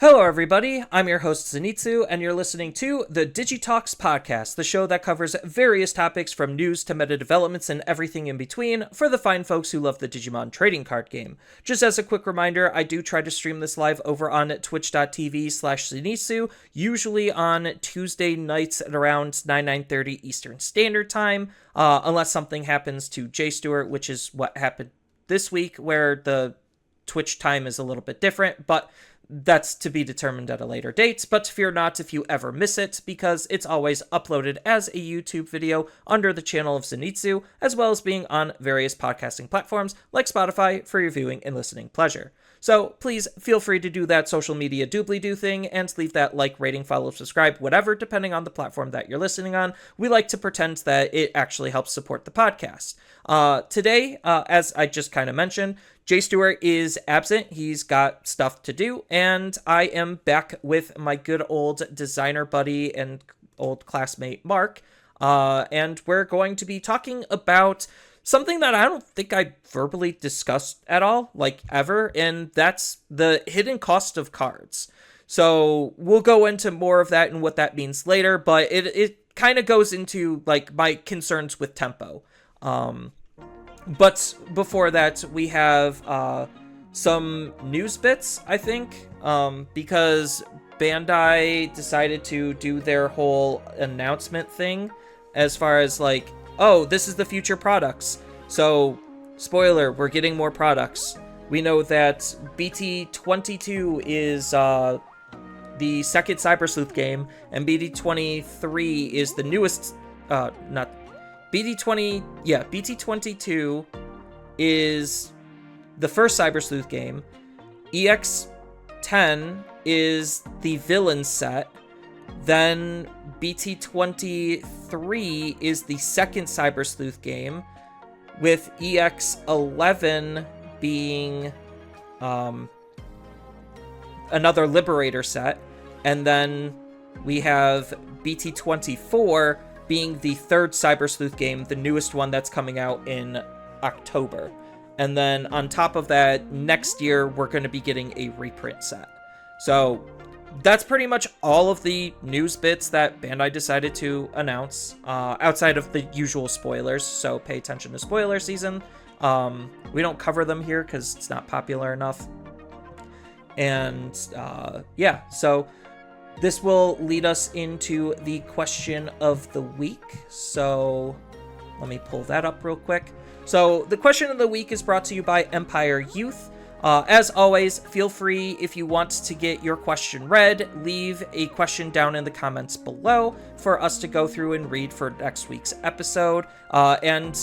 Hello, everybody. I'm your host, Zenitsu, and you're listening to the Digi Talks podcast, the show that covers various topics from news to meta developments and everything in between for the fine folks who love the Digimon trading card game. Just as a quick reminder, I do try to stream this live over on twitch.tv/Zenitsu, usually on Tuesday nights at around 9:30 Eastern Standard Time, unless something happens to Jay Stewart, which is what happened this week, where the Twitch time is a little bit different, but that's to be determined at a later date, but fear not if you ever miss it, because it's always uploaded as a YouTube video under the channel of Zenitsu, as well as being on various podcasting platforms like Spotify for your viewing and listening pleasure. So please feel free to do that social media doobly-doo thing and leave that like, rating, follow, subscribe, whatever, depending on the platform that you're listening on. We like to pretend that it actually helps support the podcast. Today, as I just kind of mentioned, Jay Stewart is absent. He's got stuff to do, and I am back with my good old designer buddy and old classmate, Mark, and we're going to be talking about something that I don't think I verbally discussed at all, like ever, and that's the hidden cost of cards. So we'll go into more of that and what that means later, but it kind of goes into like my concerns with tempo. But before that, we have some news bits, I think, because Bandai decided to do their whole announcement thing as far as like, oh, this is the future products. So, spoiler, we're getting more products. We know that BT22 is the second Cyber Sleuth game, and BT23 is the newest, BT22 is the first Cyber Sleuth game. EX10 is the villain set. Then BT23 is the second Cyber Sleuth game, with EX11 being another Liberator set. And then we have BT24 being the third Cyber Sleuth game, the newest one that's coming out in October. And then on top of that, next year, we're going to be getting a reprint set. So that's pretty much all of the news bits that Bandai decided to announce, outside of the usual spoilers, so pay attention to spoiler season. We don't cover them here because it's not popular enough. And yeah, so this will lead us into the question of the week. So let me pull that up real quick. So the question of the week is brought to you by Empire Youth. As always, feel free, if you want to get your question read, leave a question down in the comments below for us to go through and read for next week's episode. And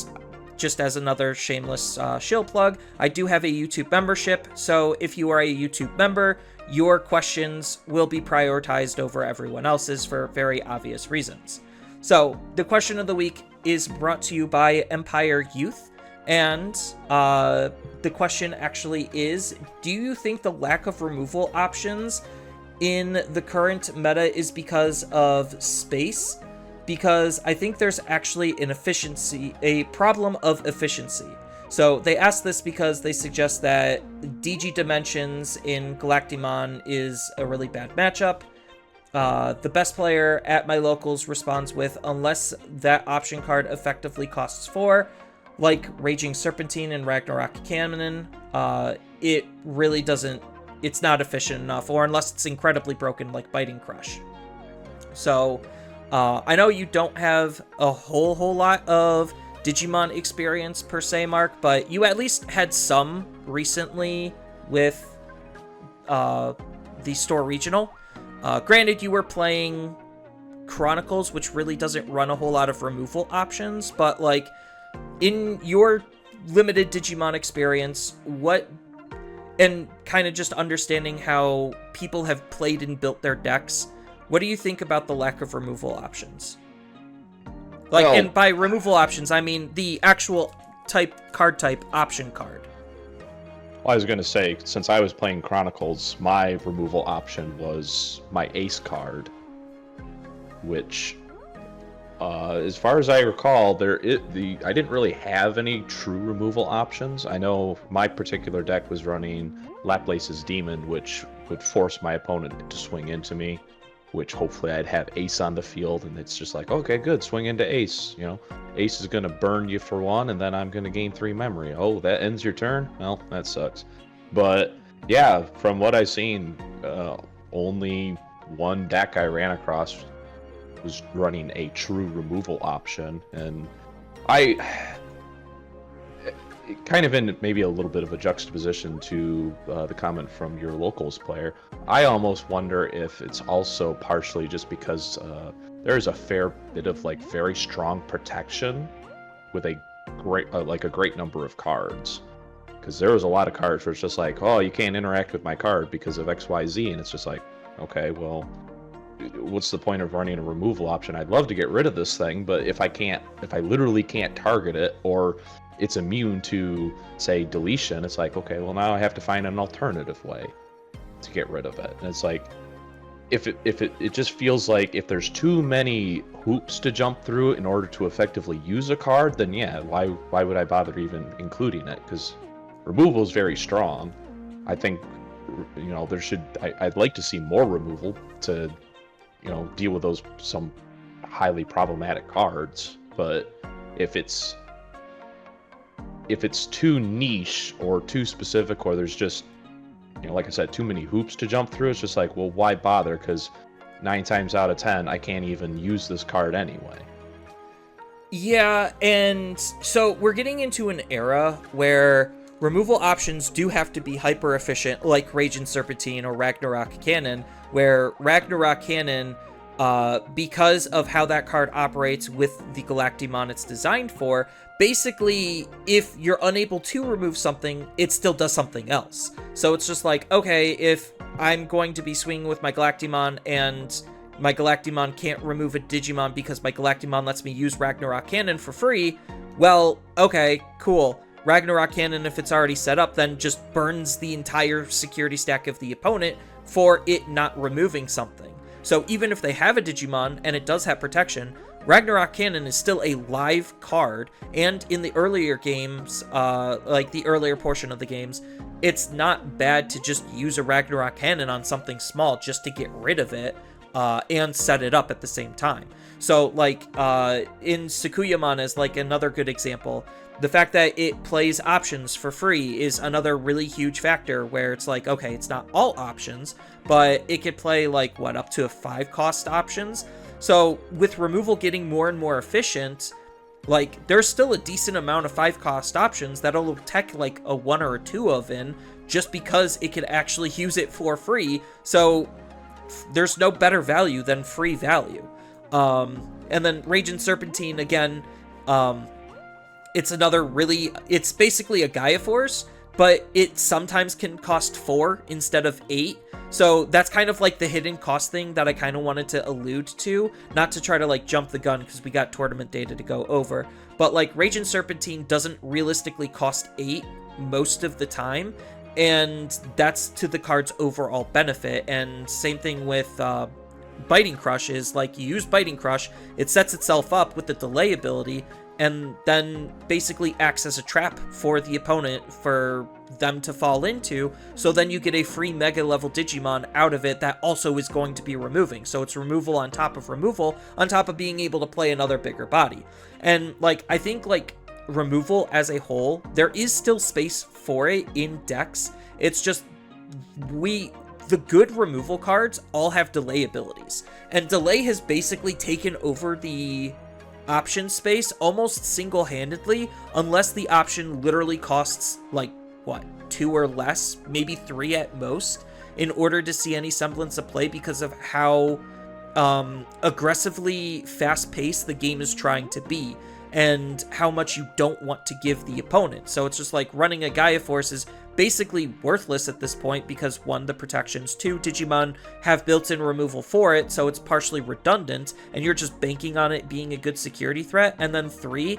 just as another shameless shill plug, I do have a YouTube membership, so if you are a YouTube member, your questions will be prioritized over everyone else's for very obvious reasons. So, the question of the week is brought to you by Empire Youth, and the question actually is, do you think the lack of removal options in the current meta is because of space? Because I think there's actually a problem of efficiency. So they asked this because they suggest that Digi Dimensions in Galactimon is a really bad matchup. The best player at my locals responds with, unless that option card effectively costs 4, like Raging Serpentine and Ragnarok Cannon, it really doesn't, it's not efficient enough, or unless it's incredibly broken like Biting Crush. So I know you don't have a whole lot of Digimon experience per se, Mark, but you at least had some recently with the Store Regional. Granted, you were playing Chronicles, which really doesn't run a whole lot of removal options, but like in your limited Digimon experience, what, and kind of just understanding how people have played and built their decks, what do you think about the lack of removal options? Like, and by removal options, I mean the actual card type option card. Well, I was going to say, since I was playing Chronicles, my removal option was my ace card, which, as far as I recall, I didn't really have any true removal options. I know my particular deck was running Laplace's Demon, which would force my opponent to swing into me, which hopefully I'd have ace on the field, and it's just like, okay, good, swing into ace. You know, ace is going to burn you for 1, and then I'm going to gain 3 memory. Oh, that ends your turn? Well, that sucks. But yeah, from what I've seen, only one deck I ran across was running a true removal option, and kind of in maybe a little bit of a juxtaposition to the comment from your locals player, I almost wonder if it's also partially just because there's a fair bit of like very strong protection with a great number of cards. Because there was a lot of cards where it's just like, oh, you can't interact with my card because of XYZ, and it's just like, okay, well, what's the point of running a removal option? I'd love to get rid of this thing, but if I literally can't target it, or it's immune to, say, deletion, it's like, okay, well, now I have to find an alternative way to get rid of it. And it's like, it just feels like if there's too many hoops to jump through in order to effectively use a card, then yeah, why would I bother even including it? Because removal is very strong. I think, you know, I'd like to see more removal to, you know, deal with some highly problematic cards. But if it's too niche or too specific, or there's just, you know, like I said, too many hoops to jump through, it's just like, well, why bother? Because 9 times out of 10, I can't even use this card anyway. Yeah, and so we're getting into an era where removal options do have to be hyper efficient, like Raging Serpentine or Ragnarok Cannon, where Ragnarok Cannon, because of how that card operates with the Galactimon it's designed for, basically, if you're unable to remove something, it still does something else. So it's just like, okay, if I'm going to be swinging with my Galactimon and my Galactimon can't remove a Digimon because my Galactimon lets me use Ragnarok Cannon for free, well, okay, cool. Ragnarok Cannon, if it's already set up, then just burns the entire security stack of the opponent for it not removing something. So even if they have a Digimon and it does have protection, Ragnarok Cannon is still a live card, and in the earlier games, like the earlier portion of the games, it's not bad to just use a Ragnarok Cannon on something small just to get rid of it, and set it up at the same time. So, like, in Sakuyamon as, like, another good example, the fact that it plays options for free is another really huge factor where it's like, okay, it's not all options, but it could play, like, what, up to 5 cost options? So, with removal getting more and more efficient, like, there's still a decent amount of 5 cost options that'll tech, like, a 1 or a 2 of in, just because it could actually use it for free, so there's no better value than free value. And then Raging Serpentine, again, it's basically a Gaia Force, but it sometimes can cost 4 instead of 8. So that's kind of like the hidden cost thing that I kind of wanted to allude to, not to try to like jump the gun because we got tournament data to go over. But like Raging Serpentine doesn't realistically cost 8 most of the time, and that's to the card's overall benefit. And same thing with Biting Crush is like you use Biting Crush, it sets itself up with the delay ability, and then basically acts as a trap for the opponent for them to fall into, so then you get a free Mega level Digimon out of it that also is going to be removing. So it's removal on top of being able to play another bigger body. And like, I think like removal as a whole, there is still space for it in decks. It's just the good removal cards all have delay abilities, and delay has basically taken over the option space almost single-handedly, unless the option literally costs like what, 2 or less, maybe 3 at most, in order to see any semblance of play, because of how aggressively fast-paced the game is trying to be and how much you don't want to give the opponent. So it's just like running a Gaia Force is basically worthless at this point because 1, the protections, 2, Digimon have built-in removal for it, so it's partially redundant, and you're just banking on it being a good security threat, and then 3,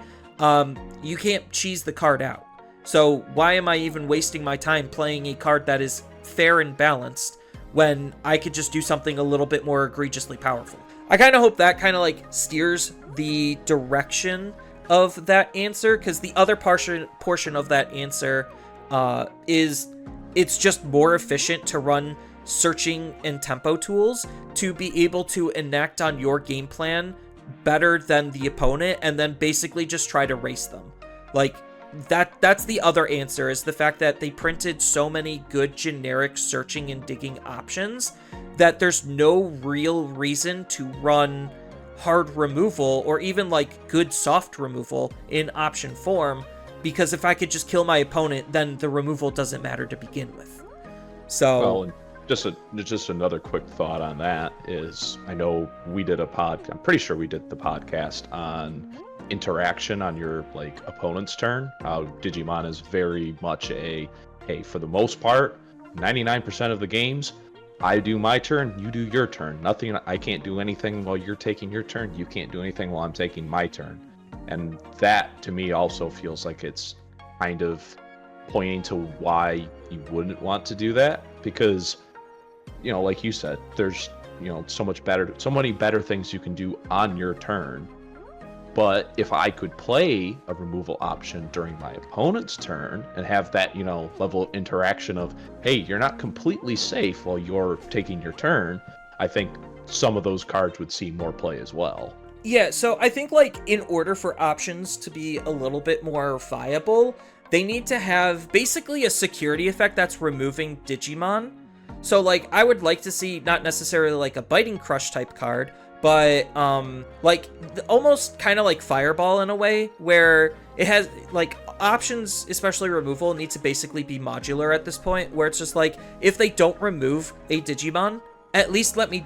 you can't cheese the card out. So why am I even wasting my time playing a card that is fair and balanced when I could just do something a little bit more egregiously powerful? I kind of hope that kind of like steers the direction of that answer, because the other portion of that answer is it's just more efficient to run searching and tempo tools to be able to enact on your game plan better than the opponent, and then basically just try to race them. Like, that's the other answer, is the fact that they printed so many good generic searching and digging options that there's no real reason to run hard removal or even like good soft removal in option form, because if I could just kill my opponent, then the removal doesn't matter to begin with. So well, and just another quick thought on that is, I know we did I'm pretty sure we did the podcast on interaction on your like opponent's turn. How Digimon is very much hey, for the most part, 99% of the games, I do my turn, you do your turn. I can't do anything while you're taking your turn. You can't do anything while I'm taking my turn. And that, to me, also feels like it's kind of pointing to why you wouldn't want to do that. Because, like you said, there's, so many better things you can do on your turn. But if I could play a removal option during my opponent's turn and have that, level of interaction of, hey, you're not completely safe while you're taking your turn, I think some of those cards would see more play as well. Yeah, so I think, like, in order for options to be a little bit more viable, they need to have basically a security effect that's removing Digimon. So, like, I would like to see not necessarily, like, a Biting Crush type card, but, almost kind of like Fireball in a way, where it has, like, options, especially removal, need to basically be modular at this point, where it's just like, if they don't remove a Digimon, at least let me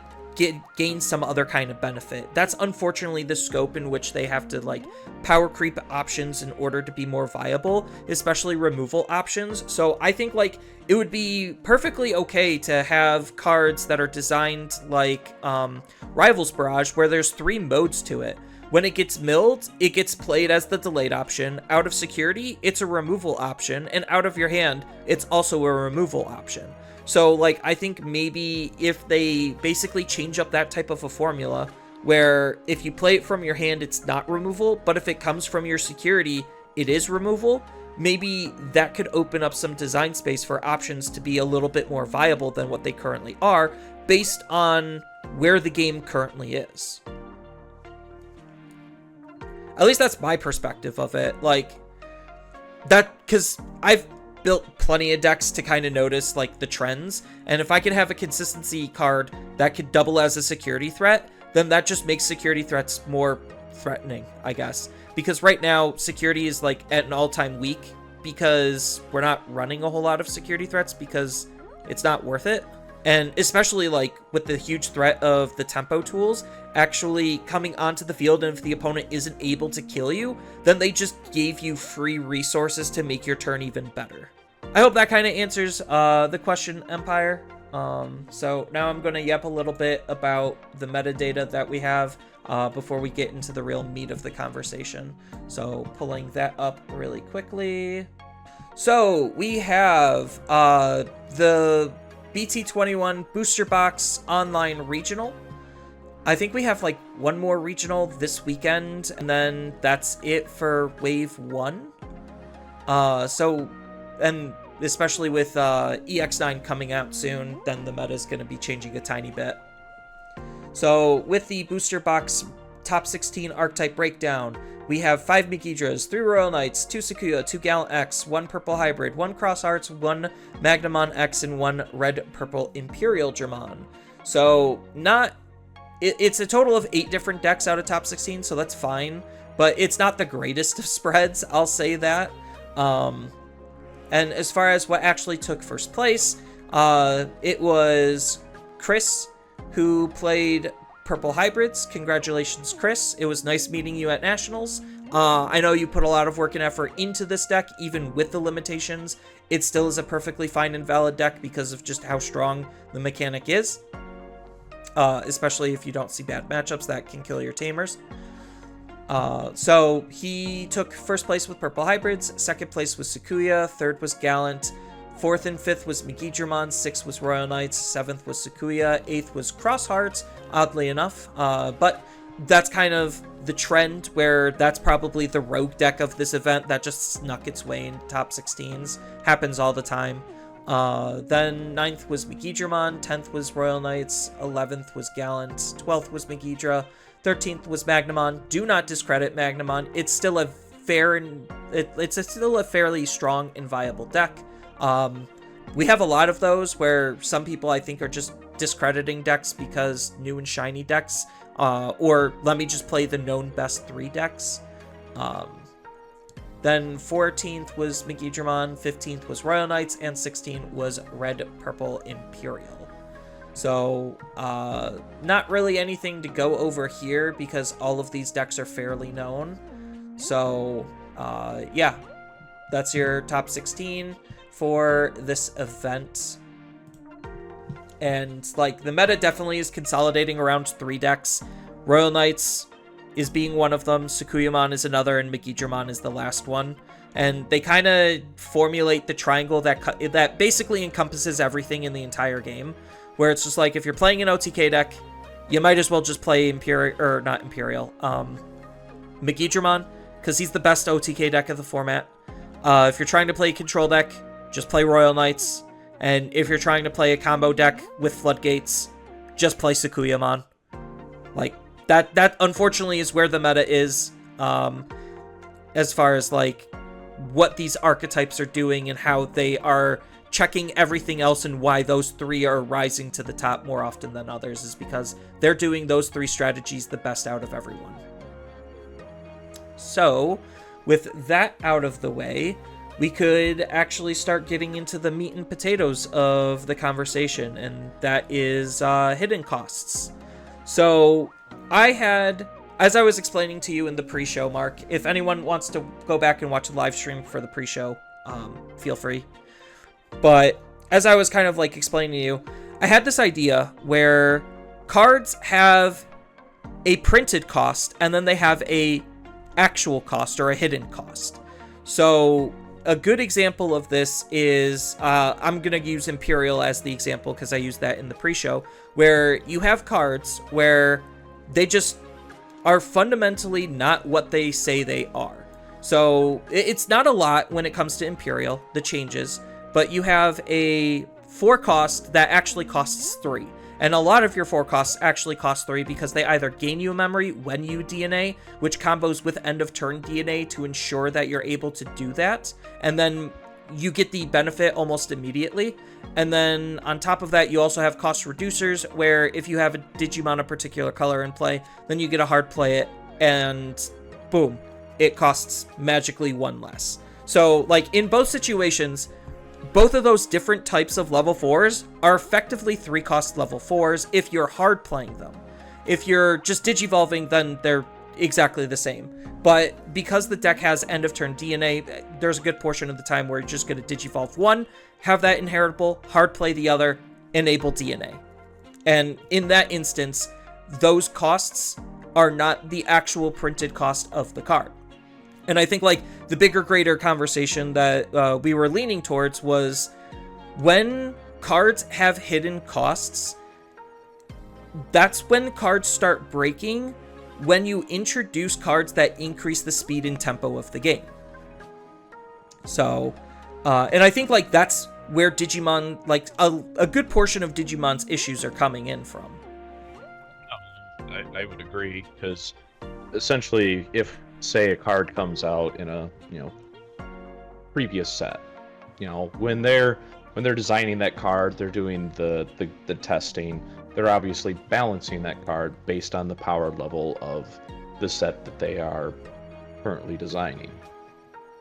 gain some other kind of benefit. That's unfortunately the scope in which they have to, like, power creep options in order to be more viable, especially removal options. So I think, like, it would be perfectly okay to have cards that are designed like Rivals Barrage, where there's 3 modes to it. When it gets milled, it gets played as the delayed option. Out of security, it's a removal option, and out of your hand, it's also a removal option. So, like, I think maybe if they basically change up that type of a formula, where if you play it from your hand, it's not removal, but if it comes from your security, it is removal, maybe that could open up some design space for options to be a little bit more viable than what they currently are, based on where the game currently is. At least that's my perspective of it. Like, that, because I've built plenty of decks to kind of notice, like, the trends, and if I could have a consistency card that could double as a security threat, then that just makes security threats more threatening, I guess. Because right now, security is, like, at an all-time weak, because we're not running a whole lot of security threats, because it's not worth it. And especially, like, with the huge threat of the tempo tools actually coming onto the field, and if the opponent isn't able to kill you, then they just gave you free resources to make your turn even better. I hope that kind of answers the question, Empire. So now I'm going to yep a little bit about the metadata that we have before we get into the real meat of the conversation. So pulling that up really quickly. So we have the BT21 Booster Box Online Regional. I think we have, like, one more regional this weekend, and then that's it for Wave 1. And especially with EX9 coming out soon, then the meta is going to be changing a tiny bit. So with the Booster Box Top 16 Archetype Breakdown, we have 5 Mikidras, 3 Royal Knights, 2 Sakuya, 2 Gallant X, 1 Purple Hybrid, 1 Cross Hearts, 1 Magnamon X, and 1 Red-Purple Imperial Dramon. So it's a total of 8 different decks out of top 16, so that's fine. But it's not the greatest of spreads, I'll say that. And as far as what actually took first place, it was Chris, who played Purple Hybrids. Congratulations, Chris. It was nice meeting you at Nationals. I know you put a lot of work and effort into this deck, even with the limitations. It still is a perfectly fine and valid deck because of just how strong the mechanic is. Especially if you don't see bad matchups that can kill your tamers. So he took first place with Purple Hybrids, second place was Sakuya, third was Gallant, fourth and fifth was Mikidramon, sixth was Royal Knights, seventh was Sakuya, eighth was Cross Hearts, oddly enough. But that's kind of the trend, where that's probably the rogue deck of this event that just snuck its way in top 16s. Happens all the time. Then 9th was Megidramon, 10th was Royal Knights, 11th was Gallant, 12th was Megidra, 13th was Magnamon. Do not discredit Magnamon. It's still a still a fairly strong and viable deck. We have a lot of those where some people I think are just discrediting decks because new and shiny decks, or let me just play the known best 3 decks. Then 14th was Megidramon, 15th was Royal Knights, and 16th was Red Purple Imperial. So, not really anything to go over here because all of these decks are fairly known. So, yeah, that's your top 16 for this event. And, like, the meta definitely is consolidating around 3 decks. Royal Knights is being one of them, Sakuyamon is another, and Megidramon is the last one. And they kind of formulate the triangle that basically encompasses everything in the entire game, where it's just like, if you're playing an OTK deck, you might as well just play Megidramon, because he's the best OTK deck of the format. If you're trying to play a control deck, just play Royal Knights. And if you're trying to play a combo deck with Floodgates, just play Sakuyamon. Like, that unfortunately is where the meta is, as far as, like, what these archetypes are doing and how they are checking everything else, and why those 3 are rising to the top more often than others is because they're doing those 3 strategies the best out of everyone. So, with that out of the way, we could actually start getting into the meat and potatoes of the conversation, and that is hidden costs. So, I had, as I was explaining to you in the pre-show, Mark, if anyone wants to go back and watch the live stream for the pre-show, feel free. But as I was kind of like explaining to you, I had this idea where cards have a printed cost and then they have a actual cost or a hidden cost. So a good example of this is, I'm going to use Imperial as the example because I used that in the pre-show, where you have cards where they just are fundamentally not what they say they are. So it's not a lot when it comes to Imperial, the changes, but you have a 4 cost that actually costs 3. And a lot of your 4 costs actually cost 3 because they either gain you a memory when you DNA, which combos with end of turn DNA to ensure that you're able to do that, and then you get the benefit almost immediately. And then on top of that, you also have cost reducers, where if you have a Digimon a particular color in play, then you get a hard play it, and boom, it costs magically 1 less. So, like, in both situations, both of those different types of level 4s are effectively 3 cost level 4s if you're hard playing them. If you're just digivolving, then they're exactly the same. But because the deck has end of turn DNA, there's a good portion of the time where you're just going to digivolve 1, have that inheritable, hard play the other, enable DNA. And in that instance, those costs are not the actual printed cost of the card. And I think, like, the bigger, greater conversation that we were leaning towards was when cards have hidden costs, that's when cards start breaking, when you introduce cards that increase the speed and tempo of the game. So, and I think, like, that's where Digimon, like, a good portion of Digimon's issues are coming in from. I would agree, because essentially, if, say, a card comes out in a, previous set, when they're designing that card, they're doing the testing, they're obviously balancing that card based on the power level of the set that they are currently designing,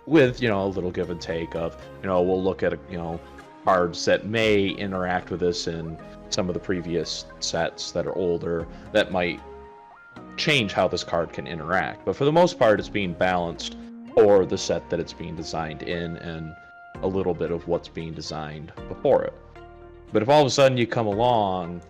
with a little give and take of we'll look at cards that may interact with this in some of the previous sets that are older that might change how this card can interact, but for the most part it's being balanced for the set that it's being designed in and a little bit of what's being designed before it. But if all of a sudden you come along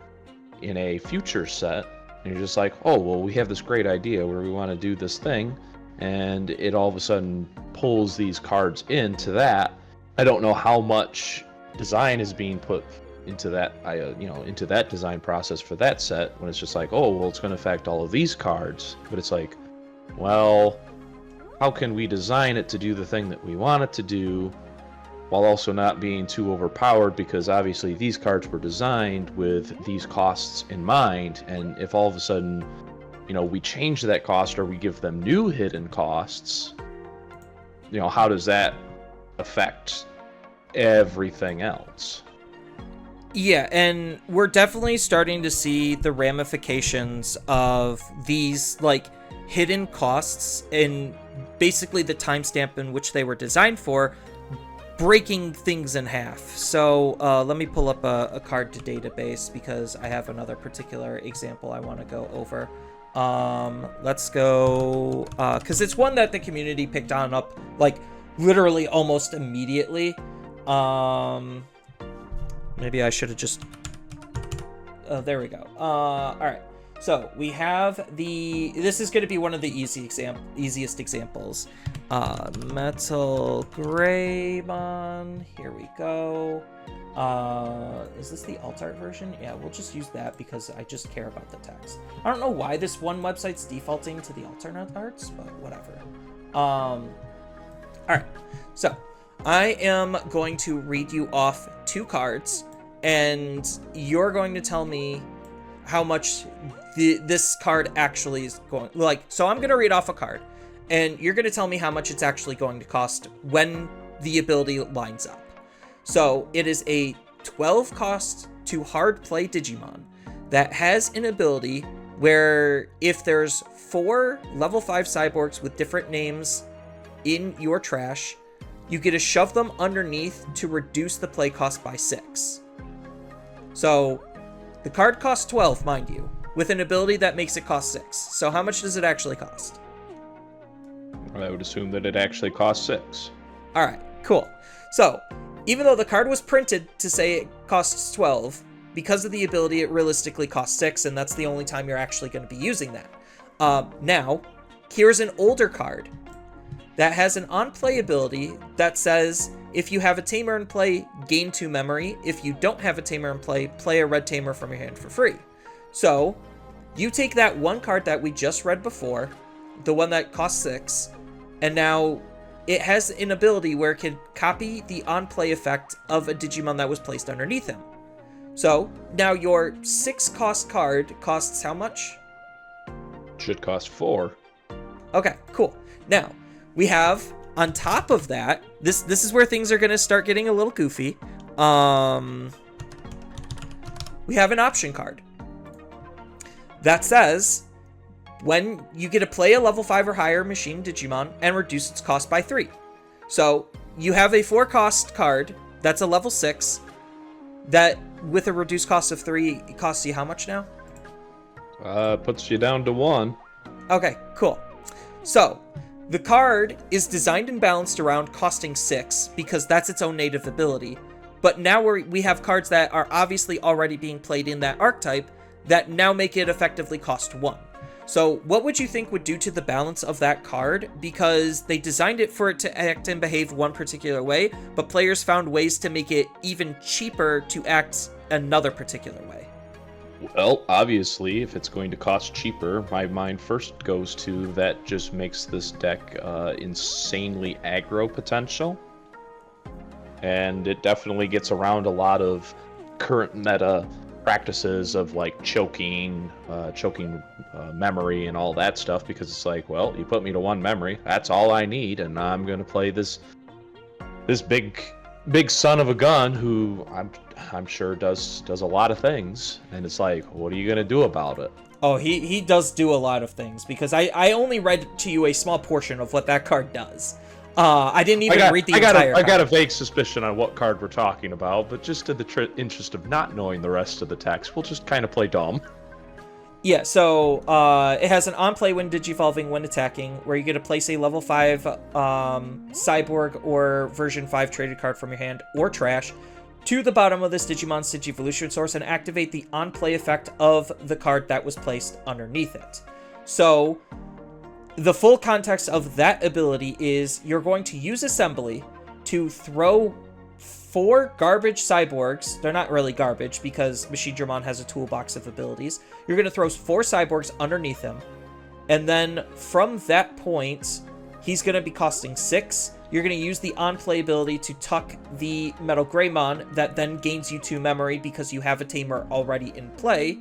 in a future set and you're just like, oh well, we have this great idea where we want to do this thing, and it all of a sudden pulls these cards into that, I don't know how much design is being put into that into that design process for that set, when it's just like, oh well, it's going to affect all of these cards, but it's like, well, how can we design it to do the thing that we want it to do while also not being too overpowered, because obviously these cards were designed with these costs in mind, and if all of a sudden, we change that cost or we give them new hidden costs, how does that affect everything else? Yeah, and we're definitely starting to see the ramifications of these, hidden costs and basically the timestamp in which they were designed for, breaking things in half. So let me pull up a card to database, because I have another particular example I want to go over. Let's go, because it's one that the community picked up, literally almost immediately. Maybe I should have just... Oh, there we go. All right. So we have this is going to be one of the easiest examples. Metal Greymon. Here we go. Is this the alt art version? Yeah, we'll just use that because I just care about the text. I don't know why this one website's defaulting to the alternate arts, but whatever. All right. So I am going to read you off 2 cards, and you're going to tell me how much this card actually is going. So I'm going to read off a card, and you're going to tell me how much it's actually going to cost when the ability lines up. So it is a 12 cost to hard play Digimon that has an ability where if there's 4 level 5 cyborgs with different names in your trash, you get to shove them underneath to reduce the play cost by 6. So the card costs 12, mind you, with an ability that makes it cost 6. So how much does it actually cost? I would assume that it actually costs 6. All right, cool. So even though the card was printed to say it costs 12, because of the ability, it realistically costs 6, and that's the only time you're actually going to be using that. Now, here's an older card that has an on-play ability that says, if you have a tamer in play, gain 2 memory. If you don't have a tamer in play, play a red tamer from your hand for free. So, you take that one card that we just read before, the one that costs 6, and now it has an ability where it can copy the on-play effect of a Digimon that was placed underneath him. So, now your 6 cost card costs how much? Should cost 4. Okay, cool. Now, we have, on top of that, this is where things are going to start getting a little goofy. We have an option card that says, when you get to play a level 5 or higher machine Digimon and reduce its cost by 3. So you have a 4 cost card that's a level 6 that, with a reduced cost of 3, it costs you how much now? Puts you down to 1. Okay, cool. So the card is designed and balanced around costing 6 because that's its own native ability. But now we have cards that are obviously already being played in that archetype that now make it effectively cost 1. So what would you think would do to the balance of that card? Because they designed it for it to act and behave one particular way, but players found ways to make it even cheaper to act another particular way. Well, obviously, if it's going to cost cheaper, my mind first goes to that just makes this deck insanely aggro potential. And it definitely gets around a lot of current meta practices of choking memory and all that stuff, because it's well, you put me to 1 memory, that's all I need, and I'm gonna play this big son of a gun who I'm sure does a lot of things, and it's what are you gonna do about it? Oh, he does do a lot of things, because I only read to you a small portion of what that card does. I didn't even read the entire card. I got a vague suspicion on what card we're talking about, but just in the interest of not knowing the rest of the text, we'll just kind of play dumb. Yeah, so it has an on-play when digivolving when attacking, where you get to place a level 5 cyborg or version 5 traded card from your hand or trash to the bottom of this Digimon's Digivolution source and activate the on-play effect of the card that was placed underneath it. So the full context of that ability is you're going to use assembly to throw 4 garbage cyborgs. They're not really garbage because Machine Dramon has a toolbox of abilities. You're going to throw 4 cyborgs underneath him. And then from that point, he's going to be costing 6. you're going to use the on-play ability to tuck the Metal Greymon that then gains you 2 memory because you have a tamer already in play,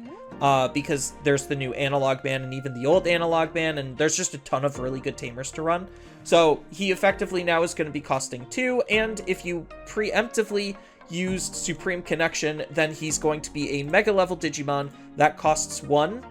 because there's the new Analog Man and even the old Analog Man, and there's just a ton of really good tamers to run. So he effectively now is going to be costing 2, and if you preemptively used Supreme Connection, then he's going to be a Mega level Digimon that costs 1.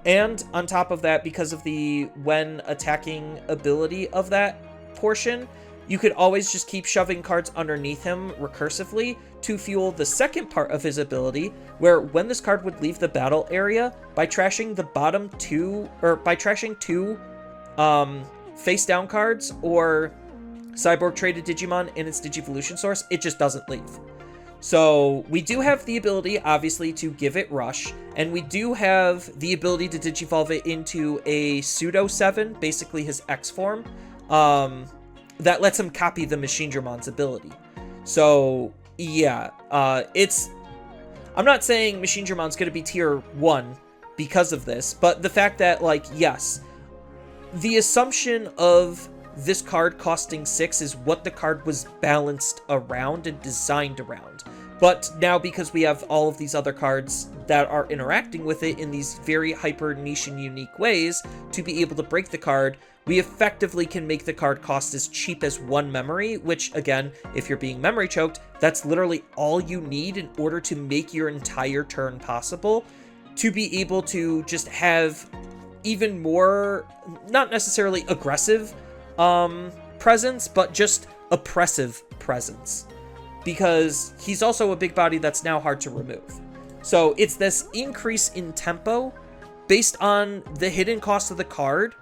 And on top of that, because of the when attacking ability of that portion, you could always just keep shoving cards underneath him recursively to fuel the second part of his ability, where when this card would leave the battle area, by trashing the bottom 2, or by trashing 2 face down cards or Cyborg traded Digimon in its Digivolution source, it just doesn't leave. So we do have the ability, obviously, to give it Rush, and we do have the ability to Digivolve it into a Pseudo 7, basically his X form, that lets him copy the Machinedramon's ability. So, yeah, I'm not saying Machinedramon's going to be tier 1 because of this, but the fact that, like, yes, the assumption of this card costing 6 is what the card was balanced around and designed around. But now, because we have all of these other cards that are interacting with it in these very hyper niche and unique ways to be able to break the card, we effectively can make the card cost as cheap as 1 memory, which, again, if you're being memory choked, that's literally all you need in order to make your entire turn possible, to be able to just have even more, not necessarily aggressive, presence, but just oppressive presence, because he's also a big body that's now hard to remove. So it's this increase in tempo based on the hidden cost of the card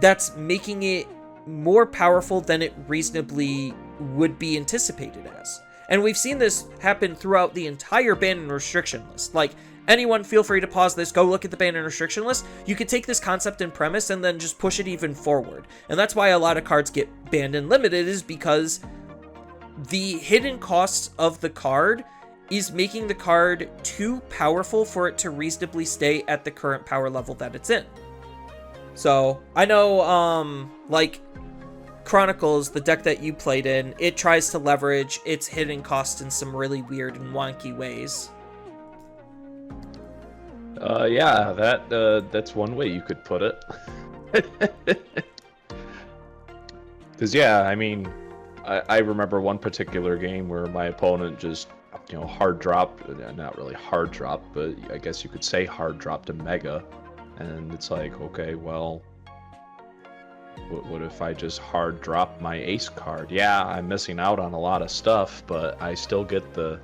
that's making it more powerful than it reasonably would be anticipated as. And we've seen this happen throughout the entire ban and restriction list. Like, anyone feel free to pause this, go look at the ban and restriction list. You could take this concept and premise and then just push it even forward. And that's why a lot of cards get banned and limited, is because the hidden costs of the card is making the card too powerful for it to reasonably stay at the current power level that it's in. So, I know, like, Chronicles, the deck that you played in, it tries to leverage its hidden cost in some really weird and wonky ways. Yeah, that's one way you could put it. Because, yeah, I mean, I remember one particular game where my opponent just, hard dropped, not really hard dropped, but I guess you could say hard dropped a Mega. And it's like, okay, well, what if I just hard drop my ace card? Yeah, I'm missing out on a lot of stuff, but I still get the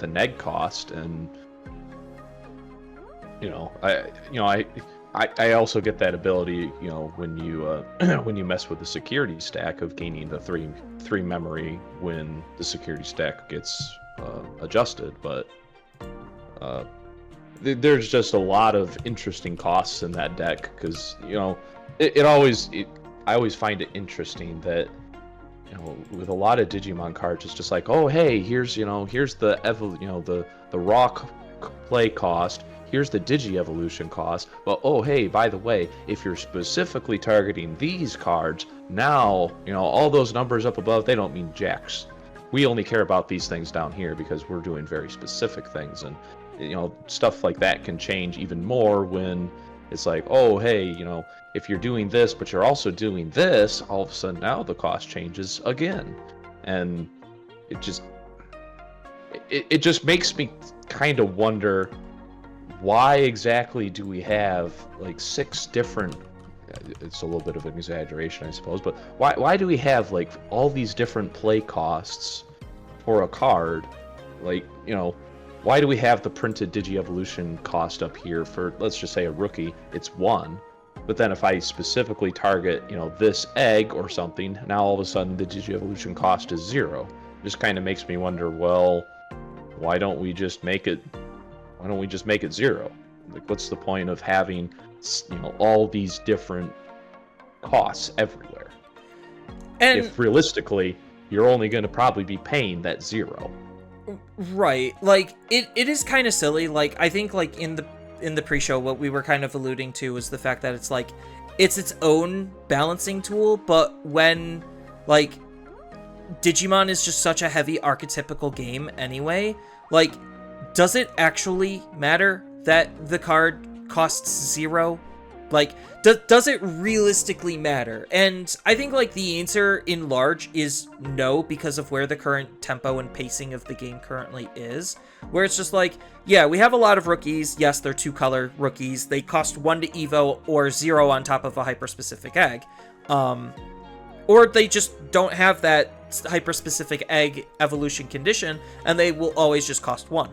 neg cost, and I also get that ability, when you when you mess with the security stack of gaining the three memory when the security stack gets adjusted, but there's just a lot of interesting costs in that deck, because I always find it interesting that with a lot of Digimon cards, it's just like, oh hey, here's the raw play cost, here's the Digi evolution cost, but oh hey, by the way, if you're specifically targeting these cards, now all those numbers up above, they don't mean jacks. We only care about these things down here because we're doing very specific things, and stuff like that can change even more when it's like, oh hey, if you're doing this but you're also doing this, all of a sudden now the cost changes again. And it just makes me kind of wonder, why exactly do we have like 6 different, it's a little bit of an exaggeration I suppose, but why do we have like all these different play costs for a card? Like, why do we have the printed Digi-Evolution cost up here for, let's just say, a rookie? It's 1. But then if I specifically target, this egg or something, now all of a sudden the Digi-Evolution cost is 0. It just kind of makes me wonder, well, why don't we just make it 0? Like, what's the point of having, all these different costs everywhere? And if realistically, you're only going to probably be paying that 0. Right, like, it is kind of silly. Like, I think, like, in the pre-show, what we were kind of alluding to was the fact that it's its own balancing tool, but when, like, Digimon is just such a heavy archetypical game anyway. Like, does it actually matter that the card costs 0? Like, does it realistically matter? And I think, like, the answer in large is no, because of where the current tempo and pacing of the game currently is. Where it's just like, yeah, we have a lot of rookies. Yes, they're 2-color rookies. They cost 1 to evo or 0 on top of a hyper-specific egg. Or they just don't have that hyper-specific egg evolution condition, and they will always just cost 1.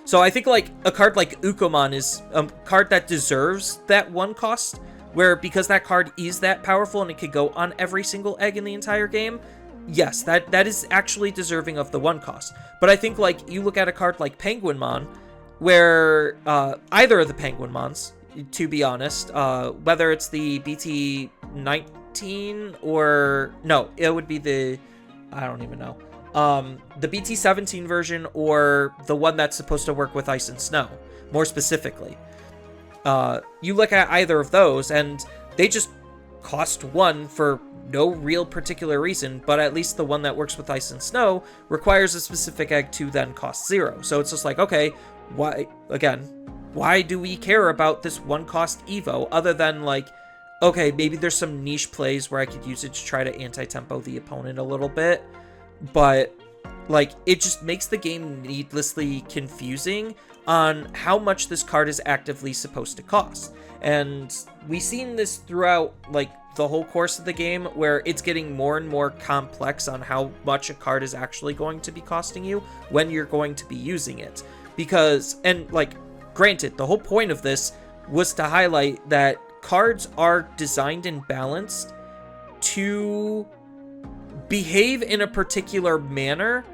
So I think, like, a card like Ukomon is a card that deserves that 1 cost, where because that card is that powerful and it could go on every single egg in the entire game, yes, that is actually deserving of the 1 cost. But I think, like, you look at a card like Penguinmon, where either of the Penguinmons, to be honest, whether it's the BT-19 or... No, it would be the... I don't even know. The BT-17 version or the one that's supposed to work with Ice and Snow, more specifically. You look at either of those, and they just cost 1 for no real particular reason, but at least the one that works with Ice and Snow requires a specific egg to then cost 0. So it's just like, okay, why do we care about this 1 cost Evo, other than, like, okay, maybe there's some niche plays where I could use it to try to anti-tempo the opponent a little bit, but, like, it just makes the game needlessly confusing on how much this card is actively supposed to cost. And we've seen this throughout, like, the whole course of the game, where it's getting more and more complex on how much a card is actually going to be costing you when you're going to be using it. Because, and, like, granted, the whole point of this was to highlight that cards are designed and balanced to behave in a particular manner,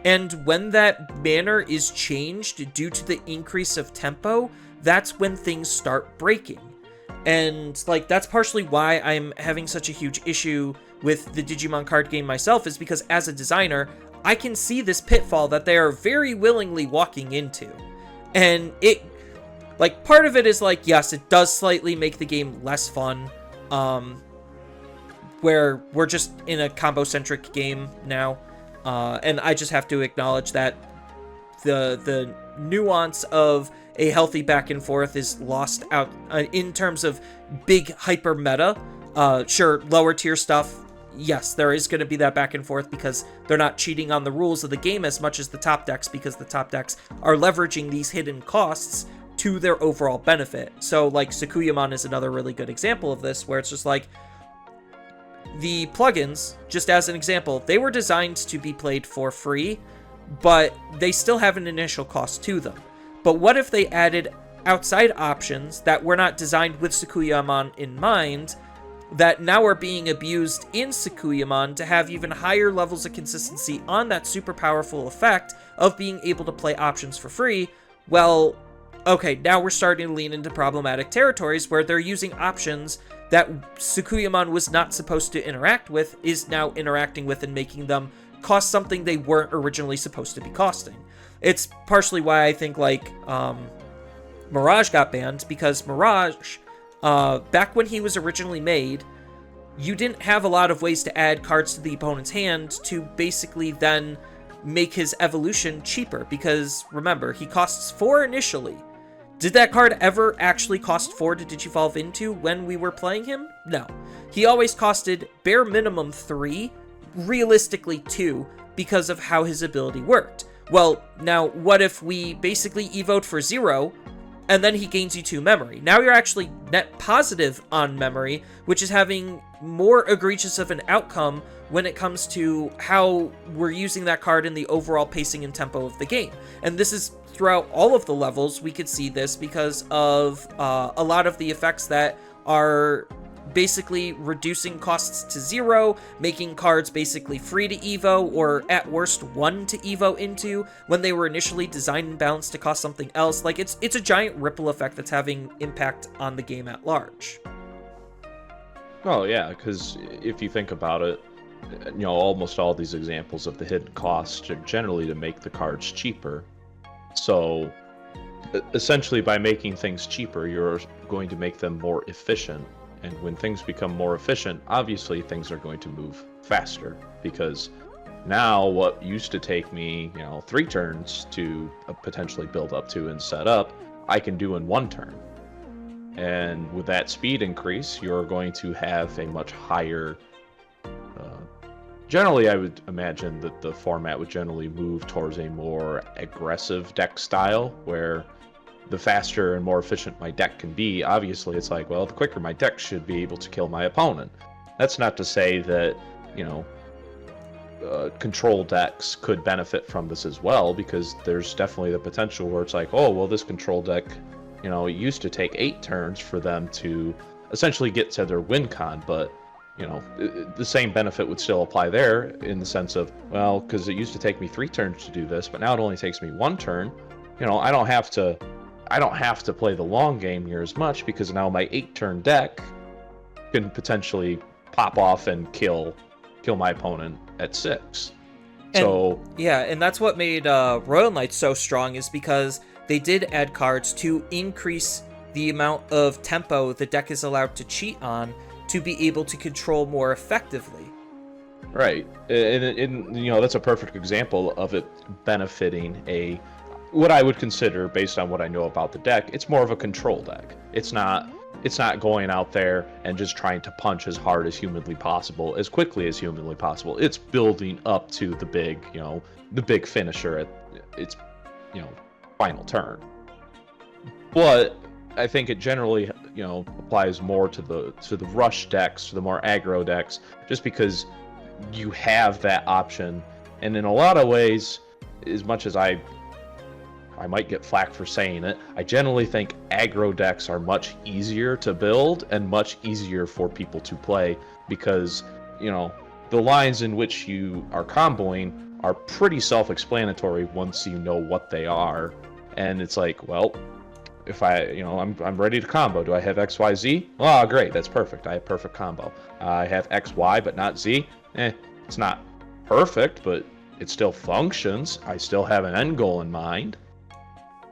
and when that manner is changed due to the increase of tempo, that's when things start breaking. And, like, that's partially why I'm having such a huge issue with the Digimon card game myself, is because as a designer, I can see this pitfall that they are very willingly walking into. And it, like, part of it is, like, yes, it does slightly make the game less fun, where we're just in a combo-centric game now, and I just have to acknowledge that the nuance of a healthy back and forth is lost out in terms of big hyper meta. Sure, lower tier stuff, yes, there is going to be that back and forth because they're not cheating on the rules of the game as much as the top decks, because the top decks are leveraging these hidden costs to their overall benefit. So, like, Sakuyamon is another really good example of this, where it's just like, the plugins, just as an example, they were designed to be played for free, but they still have an initial cost to them. But what if they added outside options that were not designed with Sakuyamon in mind, that now are being abused in Sakuyamon to have even higher levels of consistency on that super powerful effect of being able to play options for free? Well, okay, now we're starting to lean into problematic territories where they're using options that Sakuyamon was not supposed to interact with, is now interacting with and making them cost something they weren't originally supposed to be costing. It's partially why I think, like, Mirage got banned, because Mirage, back when he was originally made, you didn't have a lot of ways to add cards to the opponent's hand to basically then make his evolution cheaper, because, remember, he costs 4 initially. Did that card ever actually cost 4 to Digivolve into when we were playing him? No. He always costed bare minimum 3, realistically 2, because of how his ability worked. Well, now, what if we basically evote for 0, and then he gains you 2 memory? Now you're actually net positive on memory, which is having more egregious of an outcome when it comes to how we're using that card in the overall pacing and tempo of the game. And this is throughout all of the levels. We could see this because of a lot of the effects that are basically reducing costs to 0, making cards basically free to evo, or at worst 1 to evo into, when they were initially designed and balanced to cost something else. Like, it's a giant ripple effect that's having impact on the game at large. Oh yeah, because if you think about it, you know, almost all these examples of the hidden costs are generally to make the cards cheaper. So essentially, by making things cheaper, you're going to make them more efficient. And when things become more efficient, obviously things are going to move faster, because now what used to take me, 3 turns to potentially build up to and set up, I can do in 1 turn. And with that speed increase, you're going to have a much higher... Generally, I would imagine that the format would generally move towards a more aggressive deck style, where the faster and more efficient my deck can be, obviously it's like, well, the quicker my deck should be able to kill my opponent. That's not to say that, control decks could benefit from this as well, because there's definitely the potential where it's like, oh, well, this control deck, it used to take 8 turns for them to essentially get to their win con, but the same benefit would still apply there, in the sense of, well, because it used to take me 3 turns to do this, but now it only takes me 1 turn. I don't have to play the long game here as much, because now my 8-turn deck can potentially pop off and kill my opponent at 6. And that's what made Royal Knights so strong, is because they did add cards to increase the amount of tempo the deck is allowed to cheat on, to be able to control more effectively. Right, and that's a perfect example of it benefiting what I would consider, based on what I know about the deck, it's more of a control deck. It's not going out there and just trying to punch as hard as humanly possible, as quickly as humanly possible. It's building up to the big finisher at its final turn. But I think it generally applies more to the rush decks, to the more aggro decks, just because you have that option. And in a lot of ways, as much as I might get flack for saying it, I generally think aggro decks are much easier to build and much easier for people to play, because the lines in which you are comboing are pretty self-explanatory once you know what they are. And it's like, well, if I'm ready to combo. Do I have XYZ? Oh, great, that's perfect. I have perfect combo. I have XY but not Z. It's not perfect, but it still functions. I still have an end goal in mind.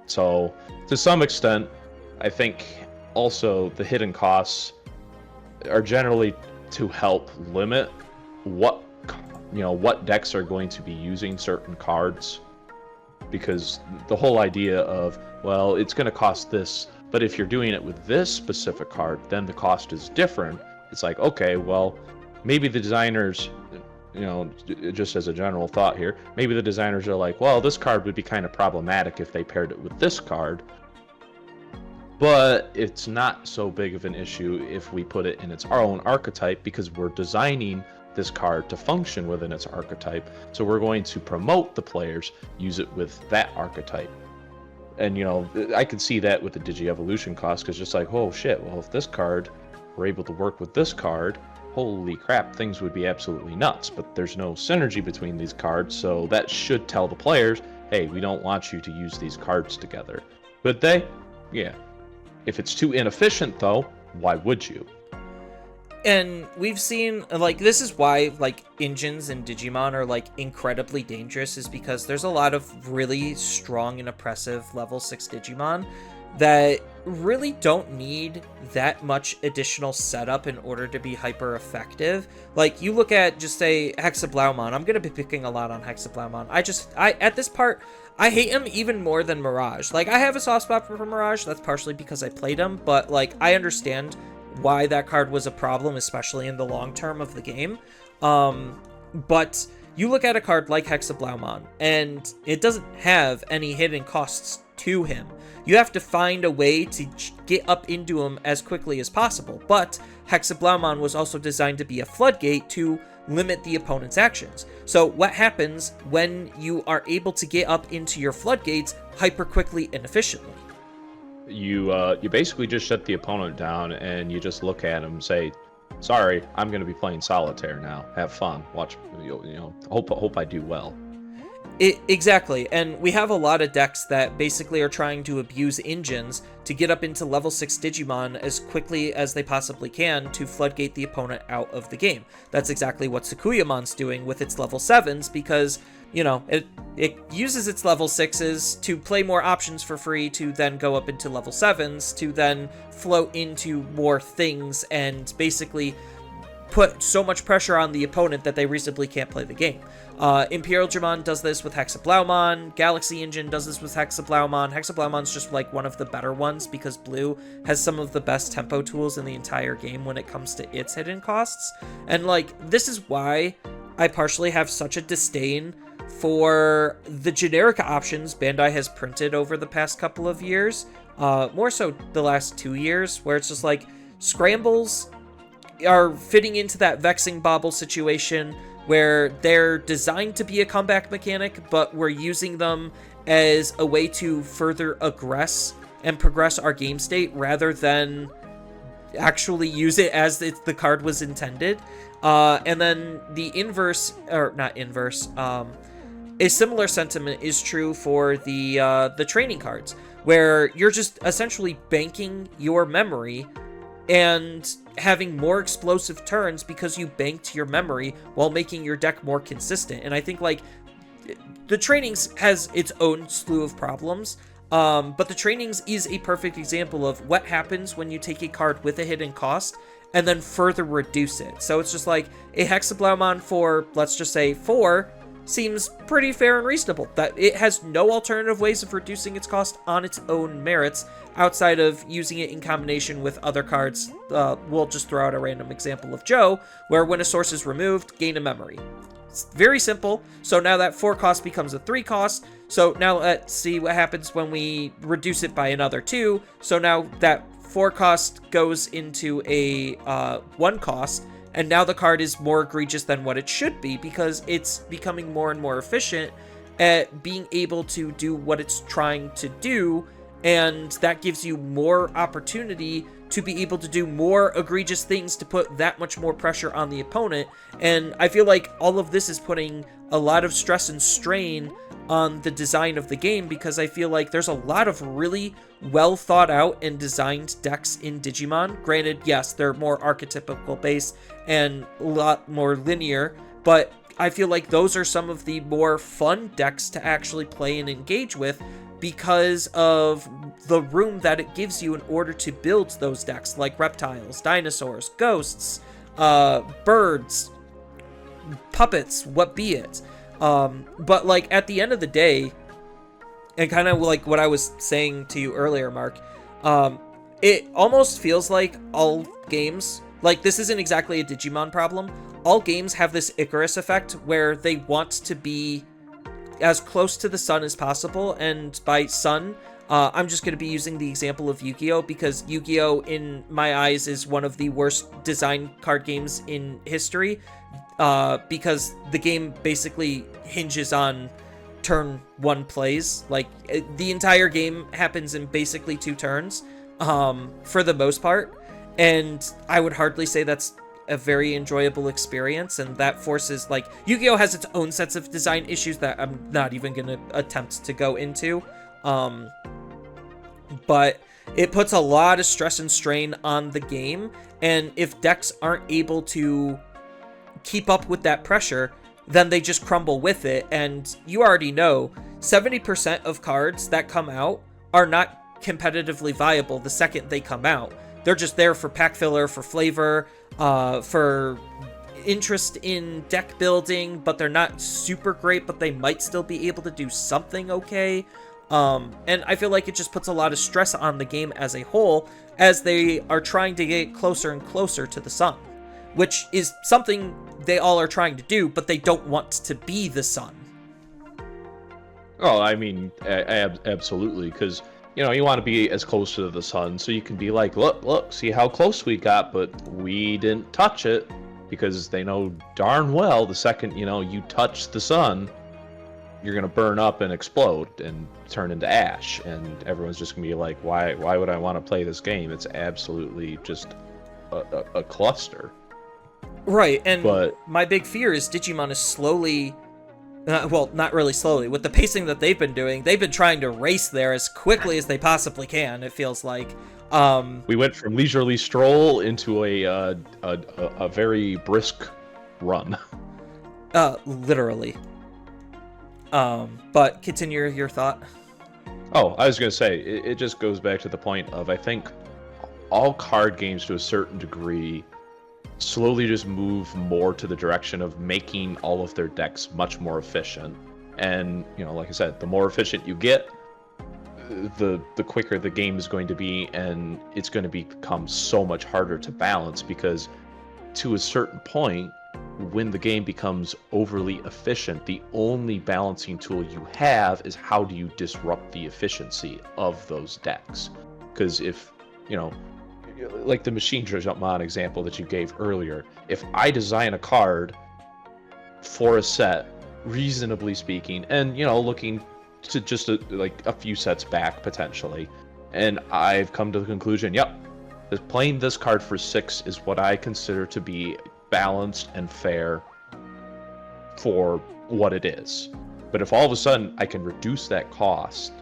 So, to some extent, I think also the hidden costs are generally to help limit what decks are going to be using certain cards. Because the whole idea of, well, it's going to cost this, but if you're doing it with this specific card, then the cost is different. It's like, okay, well, maybe the designers, just as a general thought here, maybe the designers are like, well, this card would be kind of problematic if they paired it with this card. But it's not so big of an issue if we put it in its own archetype, because we're designing this card to function within its archetype. So we're going to promote the players use it with that archetype. And I could see that with the Digi evolution cost, because just like, oh shit, well, if this card were able to work with this card, holy crap, things would be absolutely nuts. But there's no synergy between these cards, so that should tell the players, hey, we don't want you to use these cards together. Could they? Yeah. If it's too inefficient, though, why would you? And we've seen, this is why, engines in Digimon are, incredibly dangerous, is because there's a lot of really strong and oppressive level 6 Digimon that really don't need that much additional setup in order to be hyper effective. You look at, just say, Hexablaumon. I'm going to be picking a lot on Hexablaumon. At this part, I hate him even more than Mirage. I have a soft spot for Mirage. That's partially because I played him, but, I understand why that card was a problem, especially in the long term of the game. But you look at a card like Hexablaumon, and it doesn't have any hidden costs to him. You have to find a way to get up into him as quickly as possible. But Hexablaumon was also designed to be a floodgate to limit the opponent's actions. So what happens when you are able to get up into your floodgates hyper quickly and efficiently? You basically just shut the opponent down, and you just look at him and say, sorry, I'm going to be playing solitaire now. Have fun. Watch, hope I do well. Exactly, and we have a lot of decks that basically are trying to abuse engines to get up into level 6 Digimon as quickly as they possibly can to floodgate the opponent out of the game. That's exactly what Tsukuyamon's doing with its level 7s, because, you know, it uses its level 6s to play more options for free, to then go up into level 7s, to then float into more things, and basically put so much pressure on the opponent that they reasonably can't play the game. Imperial Dramon does this with Hexablaumon, Galaxy Engine does this with Hexablaumon. Hexablaumon's just like one of the better ones because Blue has some of the best tempo tools in the entire game when it comes to its hidden costs. And like, this is why I partially have such a disdain for the generic options Bandai has printed over the past couple of years, more so the last 2 years, where it's just like, scrambles are fitting into that Vexing Bauble situation where they're designed to be a comeback mechanic, but we're using them as a way to further aggress and progress our game state rather than actually use it as the card was intended. And then the inverse, or not inverse, a similar sentiment is true for the training cards, where you're just essentially banking your memory and having more explosive turns because you banked your memory while making your deck more consistent. And I think, like, the trainings has its own slew of problems, but the trainings is a perfect example of what happens when you take a card with a hidden cost and then further reduce it. So it's just like, a Hexablaumon for, let's just say, 4 seems pretty fair and reasonable. That it has no alternative ways of reducing its cost on its own merits outside of using it in combination with other cards. We'll just throw out a random example of Joe, where when a source is removed, gain a memory. It's very simple. So now that 4 cost becomes a 3 cost. So now let's see what happens when we reduce it by another 2. So now that 4 cost goes into a 1 cost. And now the card is more egregious than what it should be because it's becoming more and more efficient at being able to do what it's trying to do. And that gives you more opportunity to be able to do more egregious things to put that much more pressure on the opponent. And I feel like all of this is putting a lot of stress and strain on the design of the game, because I feel like there's a lot of really well thought out and designed decks in Digimon. Granted, yes, they're more archetypical based and a lot more linear, but I feel like those are some of the more fun decks to actually play and engage with because of the room that it gives you in order to build those decks, like reptiles, dinosaurs, ghosts, birds, puppets, what be it. But like, at the end of the day, and kind of like what I was saying to you earlier, Mark, it almost feels like all games, like, this isn't exactly a Digimon problem. All games have this Icarus effect where they want to be as close to the sun as possible. And by sun, I'm just going to be using the example of Yu-Gi-Oh! Because Yu-Gi-Oh! In my eyes is one of the worst design card games in history. Because the game basically hinges on turn 1 plays. Like, the entire game happens in basically 2 turns, for the most part. And I would hardly say that's a very enjoyable experience, and that forces, like, Yu-Gi-Oh! Has its own sets of design issues that I'm not even going to attempt to go into. But it puts a lot of stress and strain on the game, and if decks aren't able to keep up with that pressure, then they just crumble with it. And you already know 70% of cards that come out are not competitively viable the second they come out. They're just there for pack filler, for flavor, for interest in deck building, but they're not super great, but they might still be able to do something okay. And I feel like it just puts a lot of stress on the game as a whole as they are trying to get closer and closer to the sun, which is something they all are trying to do, but they don't want to be the sun. Oh, I mean, absolutely, because, you know, you want to be as close to the sun so you can be like, look, see how close we got, but we didn't touch it, because they know darn well the second, you know, you touch the sun, you're going to burn up and explode and turn into ash, and everyone's just going to be like, why would I want to play this game? It's absolutely just a cluster. Right, and but my big fear is Digimon is slowly Well, not really slowly. With the pacing that they've been doing, they've been trying to race there as quickly as they possibly can, it feels like. We went from leisurely stroll into a very brisk run. Literally. But continue your thought. Oh, I was going to say, it just goes back to the point of, I think all card games to a certain degree slowly just move more to the direction of making all of their decks much more efficient. And, you know, like I said, the more efficient you get, the quicker the game is going to be, and it's going to become so much harder to balance, because to a certain point, when the game becomes overly efficient, the only balancing tool you have is how do you disrupt the efficiency of those decks. Because if, you know, like the Machine Dredgeon example that you gave earlier, if I design a card for a set, reasonably speaking, and, you know, looking to just like a few sets back potentially, and I've come to the conclusion, yep, playing this card for 6 is what I consider to be balanced and fair for what it is. But if all of a sudden I can reduce that cost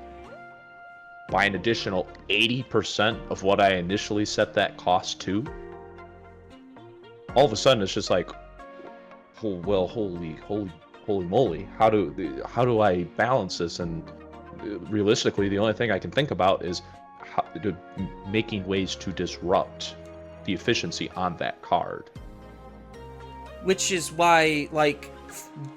by an additional 80% of what I initially set that cost to, all of a sudden it's just like, oh, well, holy moly, how do I balance this? And realistically, the only thing I can think about is making ways to disrupt the efficiency on that card. Which is why, like,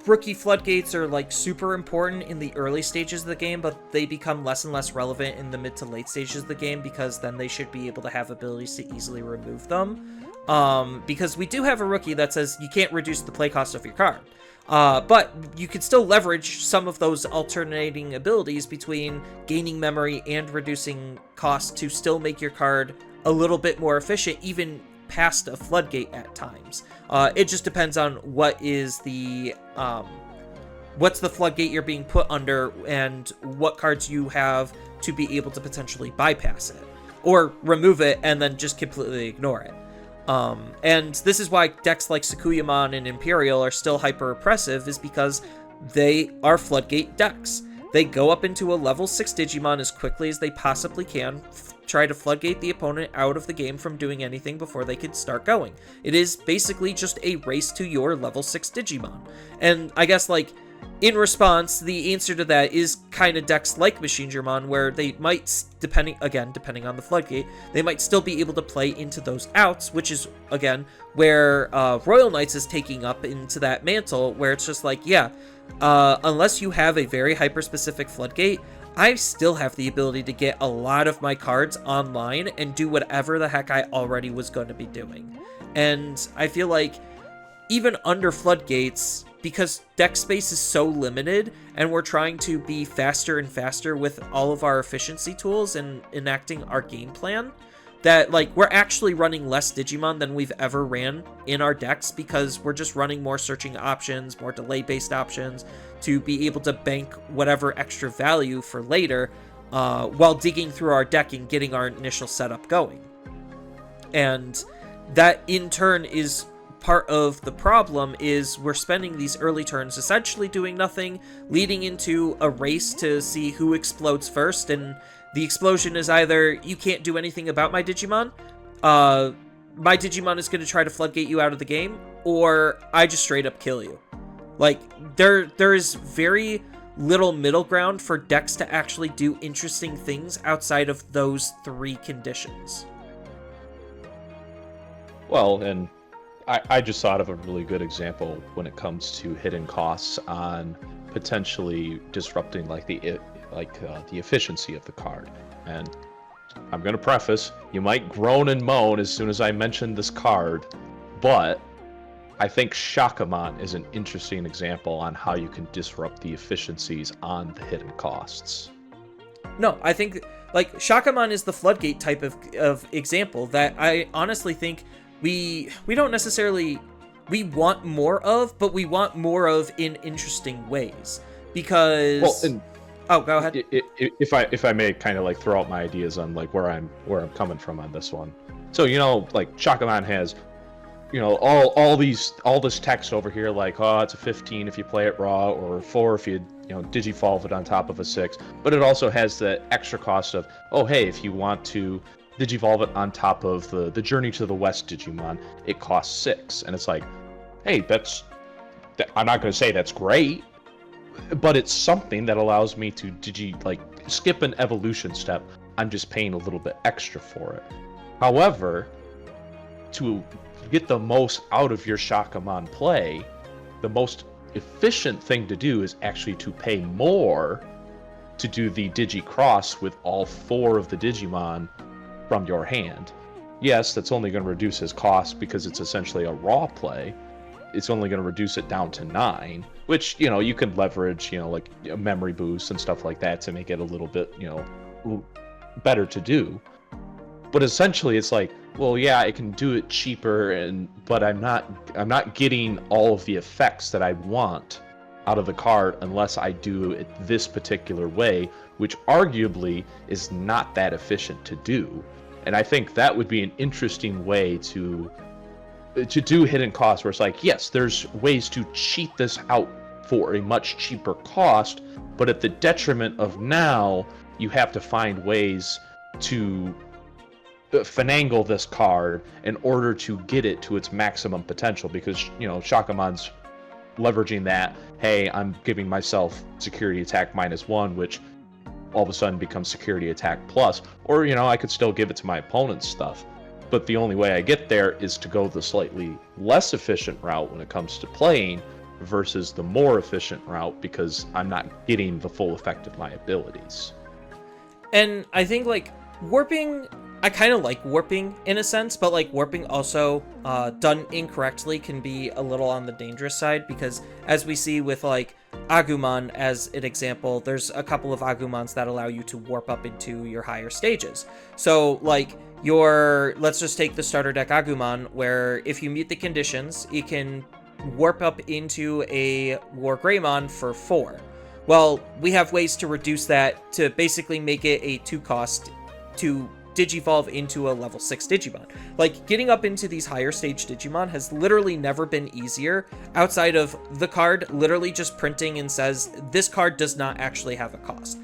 rookie floodgates are, like, super important in the early stages of the game, but they become less and less relevant in the mid to late stages of the game, because then they should be able to have abilities to easily remove them. Because we do have a rookie that says you can't reduce the play cost of your card. But you can still leverage some of those alternating abilities between gaining memory and reducing cost to still make your card a little bit more efficient, even past a floodgate at times. It just depends on what is the what's the floodgate you're being put under, and what cards you have to be able to potentially bypass it or remove it and then just completely ignore it. And this is why decks like Sakuyamon and Imperial are still hyper oppressive, is because they are floodgate decks. They go up into a level 6 Digimon as quickly as they possibly can, try to floodgate the opponent out of the game from doing anything before they could start going. It is basically just a race to your level 6 Digimon. And I guess, like, in response, the answer to that is kind of decks like Machine German, where they might, depending on the floodgate, they might still be able to play into those outs, which is, again, where Royal Knights is taking up into that mantle, where it's just like, yeah, unless you have a very hyper-specific floodgate, I still have the ability to get a lot of my cards online and do whatever the heck I already was going to be doing. And I feel like even under floodgates, because deck space is so limited and we're trying to be faster and faster with all of our efficiency tools and enacting our game plan, that, like, we're actually running less Digimon than we've ever ran in our decks, because we're just running more searching options, more delay-based options, to be able to bank whatever extra value for later, while digging through our deck and getting our initial setup going. And that, in turn, is part of the problem, is we're spending these early turns essentially doing nothing, leading into a race to see who explodes first, and the explosion is either you can't do anything about my Digimon, my Digimon is going to try to floodgate you out of the game, or I just straight up kill you. Like, there is very little middle ground for decks to actually do interesting things outside of those three conditions. Well, and I just thought of a really good example when it comes to hidden costs on potentially disrupting the efficiency of the card. And I'm going to preface, you might groan and moan as soon as I mention this card, but I think Shakamon is an interesting example on how you can disrupt the efficiencies on the hidden costs. No, I think, like, Shakamon is the floodgate type of example that I honestly think we don't necessarily, we want more of, but we want more of in interesting ways. Because... Well, and oh, go ahead. If I may kind of, like, throw out my ideas on, like, where I'm coming from on this one. So, you know, like, Shakamon has all this text over here, like, oh, it's a 15 if you play it raw, or 4 if you digivolve it on top of a 6. But it also has the extra cost of, oh, hey, if you want to digivolve it on top of the Journey to the West Digimon, it costs 6. And it's like, hey, I'm not going to say that's great, but it's something that allows me to skip an evolution step. I'm just paying a little bit extra for it. However, to get the most out of your Shakamon play, the most efficient thing to do is actually to pay more to do the Digi Cross with all 4 of the Digimon from your hand. Yes, that's only going to reduce his cost because it's essentially a raw play. It's only going to reduce it down to 9, which, you can leverage, like a memory boost and stuff like that to make it a little bit, better to do. But essentially it's like, well, yeah, I can do it cheaper, but I'm not getting all of the effects that I want out of the card unless I do it this particular way, which arguably is not that efficient to do. And I think that would be an interesting way to do hidden costs, where it's like, yes, there's ways to cheat this out for a much cheaper cost, but at the detriment of now you have to find ways to finagle this card in order to get it to its maximum potential, because Shakamon's leveraging that, hey, I'm giving myself security attack -1, which all of a sudden becomes security attack plus, or I could still give it to my opponent's stuff, but the only way I get there is to go the slightly less efficient route when it comes to playing versus the more efficient route, because I'm not getting the full effect of my abilities. And I think warping, I kind of like warping in a sense, but warping also done incorrectly can be a little on the dangerous side, because as we see with Agumon as an example, there's a couple of Agumons that allow you to warp up into your higher stages. So let's just take the starter deck Agumon, where if you meet the conditions, you can warp up into a War Greymon for 4. Well, we have ways to reduce that to basically make it a 2 cost to digivolve into a level 6 Digimon. Getting up into these higher stage Digimon has literally never been easier, outside of the card literally just printing and says, this card does not actually have a cost.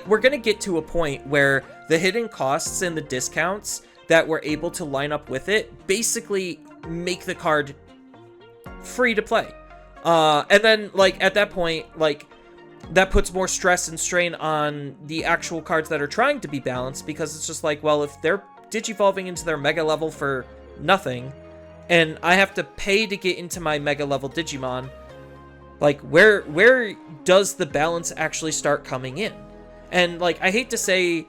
We're gonna get to a point where the hidden costs and the discounts that we're able to line up with it basically make the card free to play. And then, at that point, that puts more stress and strain on the actual cards that are trying to be balanced, because it's just well, if they're digivolving into their mega level for nothing, and I have to pay to get into my mega level Digimon, where does the balance actually start coming in? And I hate to say,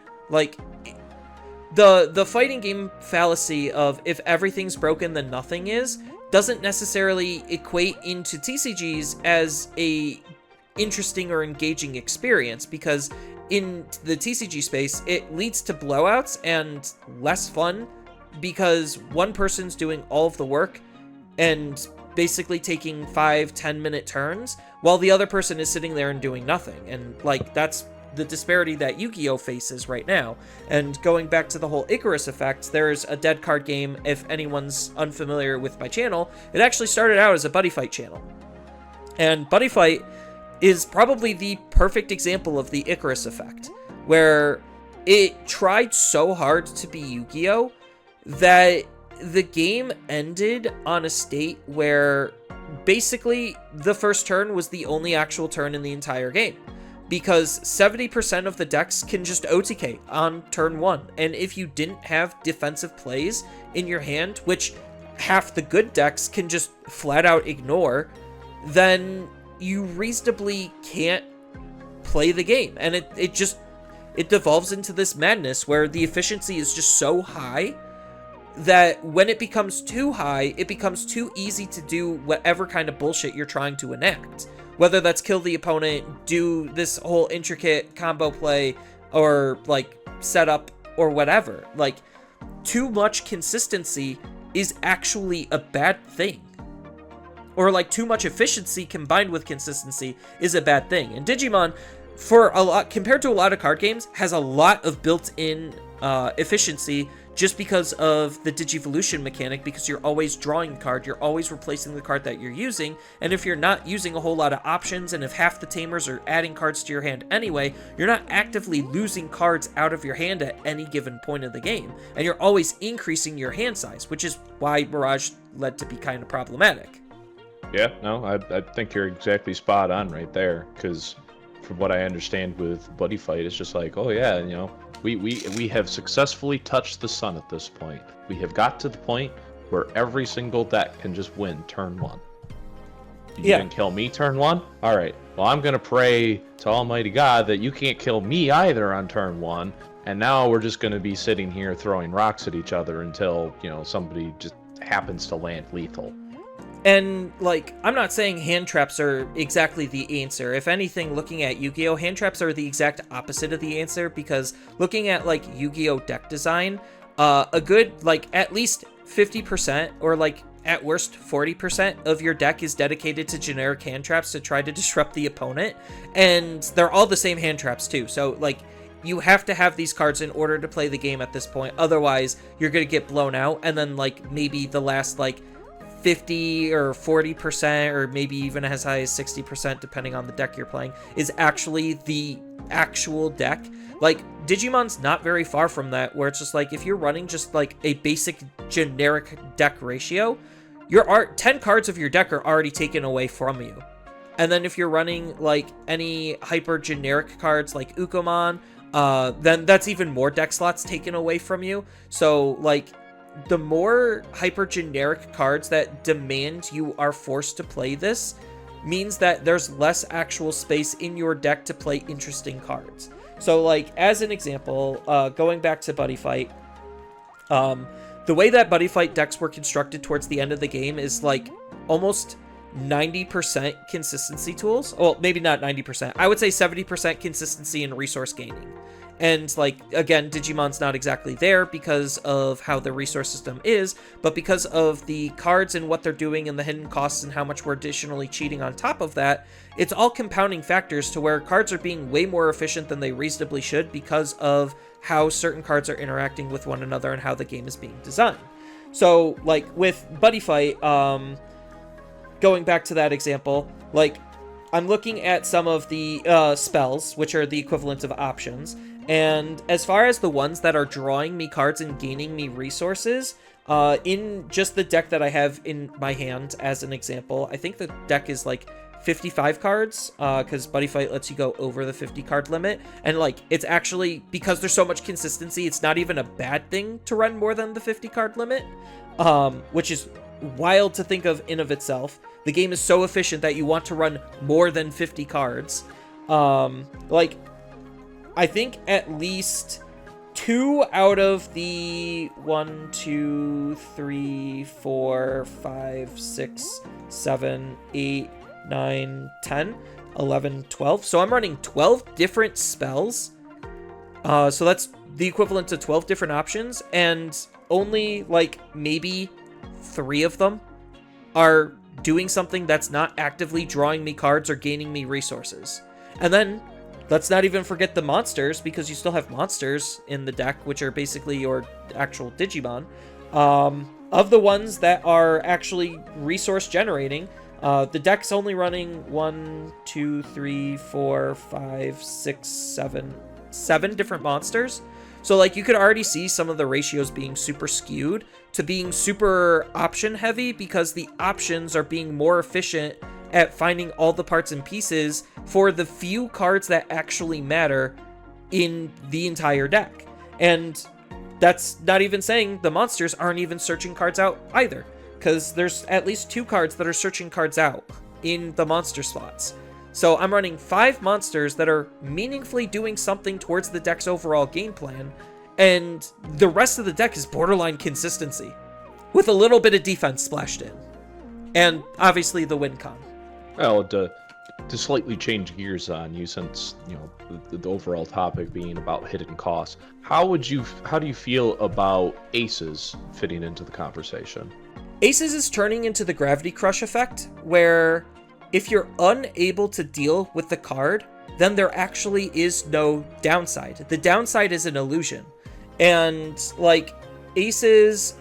the fighting game fallacy of if everything's broken then nothing is, doesn't necessarily equate into TCGs as a interesting or engaging experience, because in the TCG space it leads to blowouts and less fun, because one person's doing all of the work and basically taking 5-10 minute turns while the other person is sitting there and doing nothing. And that's the disparity that Yu-Gi-Oh faces right now. And going back to the whole Icarus effect, there's a dead card game, if anyone's unfamiliar with my channel, it actually started out as a buddy fight channel, and buddy fight is probably the perfect example of the Icarus effect, where it tried so hard to be Yu-Gi-Oh that the game ended on a state where basically the first turn was the only actual turn in the entire game, because 70% of the decks can just OTK on turn 1, and if you didn't have defensive plays in your hand, which half the good decks can just flat out ignore, then you reasonably can't play the game. And it devolves into this madness where the efficiency is just so high that when it becomes too high, it becomes too easy to do whatever kind of bullshit you're trying to enact. Whether that's kill the opponent, do this whole intricate combo play, or setup, or whatever. Too much consistency is actually a bad thing. Or too much efficiency combined with consistency is a bad thing. And Digimon, compared to a lot of card games, has a lot of built-in efficiency just because of the Digivolution mechanic, because you're always drawing a card, you're always replacing the card that you're using, and if you're not using a whole lot of options, and if half the tamers are adding cards to your hand anyway, you're not actively losing cards out of your hand at any given point of the game, and you're always increasing your hand size, which is why Mirage led to be kind of problematic. Yeah, no, I think you're exactly spot on right there, because from what I understand with Buddy Fight, it's just like, oh yeah, you know, we have successfully touched the sun at this point. We have got to the point where every single deck can just win turn 1. You didn't kill me turn 1? Alright, well I'm gonna pray to Almighty God that you can't kill me either on turn 1, and now we're just gonna be sitting here throwing rocks at each other until, you know, somebody just happens to land lethal. And, like, I'm not saying hand traps are exactly the answer. If anything, looking at Yu-Gi-Oh! Hand traps are the exact opposite of the answer, because looking at, like, Yu-Gi-Oh! Deck design, a good, like, at least 50%, or, like, at worst 40% of your deck is dedicated to generic hand traps to try to disrupt the opponent, and they're all the same hand traps, too. So, like, you have to have these cards in order to play the game at this point, otherwise you're gonna get blown out, and then, like, maybe the last, like, 50 or 40%, or maybe even as high as 60%, depending on the deck you're playing, is actually the actual deck. Like, Digimon's not very far from that, where it's just like, if you're running just like a basic generic deck ratio, your 10 cards of your deck are already taken away from you. And then if you're running like any hyper generic cards like Ukomon, then that's even more deck slots taken away from you. So like, the more hyper generic cards that demand you are forced to play this means that there's less actual space in your deck to play interesting cards. So like, as an example, going back to Buddy Fight, the way that Buddy Fight decks were constructed towards the end of the game is like almost 90% consistency tools. Well, maybe not 90%. I would say 70% consistency and resource gaining. And, like, again, Digimon's not exactly there because of how the resource system is, but because of the cards and what they're doing and the hidden costs and how much we're additionally cheating on top of that, it's all compounding factors to where cards are being way more efficient than they reasonably should because of how certain cards are interacting with one another and how the game is being designed. So, like, with Buddy Fight, going back to that example, like, I'm looking at some of the spells, which are the equivalent of options, and as far as the ones that are drawing me cards and gaining me resources, in just the deck that I have in my hand, as an example, I think the deck is like 55 cards, because Buddy Fight lets you go over the 50 card limit, and like, it's actually, because there's so much consistency, it's not even a bad thing to run more than the 50 card limit, which is wild to think of in of itself. The game is so efficient that you want to run more than 50 cards. Like, I think at least 2 out of the 1, 2, 3, 4, 5, 6, 7, 8, 9, 10, 11, 12. So I'm running 12 different spells. So that's the equivalent to 12 different options, and only like maybe 3 of them are doing something that's not actively drawing me cards or gaining me resources. And then let's not even forget the monsters, because you still have monsters in the deck, which are basically your actual Digimon. Of the ones that are actually resource generating, the deck's only running 1, 2, 3, 4, 5, 6, 7 different monsters. So like, you could already see some of the ratios being super skewed to being super option heavy, because the options are being more efficient at finding all the parts and pieces for the few cards that actually matter in the entire deck. And that's not even saying the monsters aren't even searching cards out either, because there's at least 2 cards that are searching cards out in the monster slots. So I'm running 5 monsters that are meaningfully doing something towards the deck's overall game plan, and the rest of the deck is borderline consistency, with a little bit of defense splashed in. And obviously the win con. Well, to slightly change gears on you, since, you know, the overall topic being about hidden costs, how do you feel about aces fitting into the conversation? Aces is turning into the Gravity Crush effect, where if you're unable to deal with the card, then there actually is no downside. The downside is an illusion. And like, Aces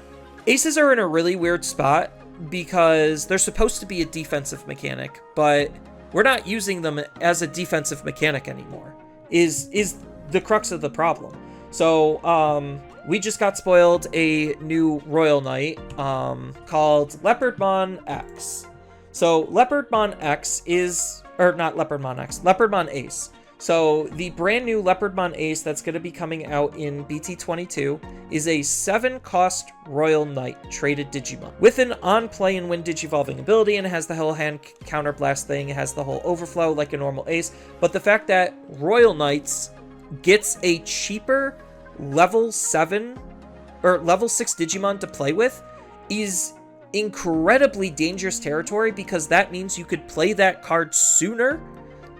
are in a really weird spot because they're supposed to be a defensive mechanic, but we're not using them as a defensive mechanic anymore, is the crux of the problem. So, we just got spoiled a new Royal Knight, called Leopardmon X. So, Leopardmon X is, or not Leopardmon X, Leopardmon Ace. So, the brand new Leopardmon Ace that's going to be coming out in BT22 is a 7-cost Royal Knight traded Digimon with an on-play and win Digivolving ability, and it has the whole hand counterblast thing, it has the whole overflow like a normal Ace. But the fact that Royal Knights gets a cheaper level 7 or level 6 Digimon to play with is incredibly dangerous territory, because that means you could play that card sooner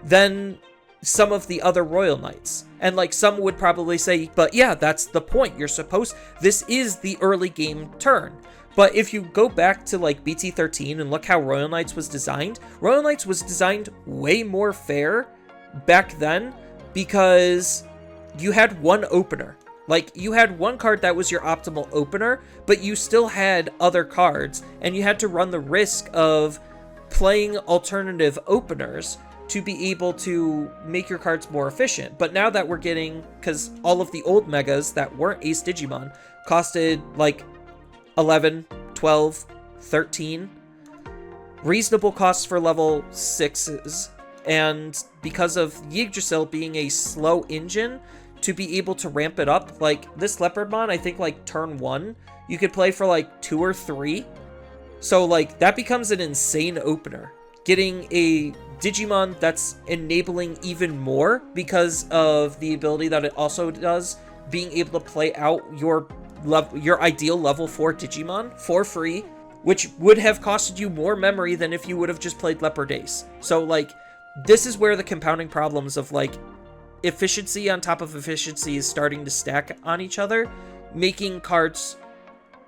than some of the other Royal Knights. And like, some would probably say, but yeah, that's the point. This is the early game turn. But if you go back to like BT13 and look how Royal Knights was designed way more fair back then, because you had one opener. Like, you had one card that was your optimal opener, but you still had other cards, and you had to run the risk of playing alternative openers to be able to make your cards more efficient. But now that we're getting, because all of the old megas that weren't Ace Digimon costed like 11, 12, 13, reasonable costs for level 6s, and because of Yggdrasil being a slow engine, to be able to ramp it up, like this Leopardmon, I think like turn 1, you could play for like 2 or 3. So like, that becomes an insane opener. Getting a Digimon that's enabling even more because of the ability that it also does, being able to play out your ideal level 4 Digimon for free, which would have costed you more memory than if you would have just played Leopard Ace. So like, this is where the compounding problems of like efficiency on top of efficiency is starting to stack on each other, making cards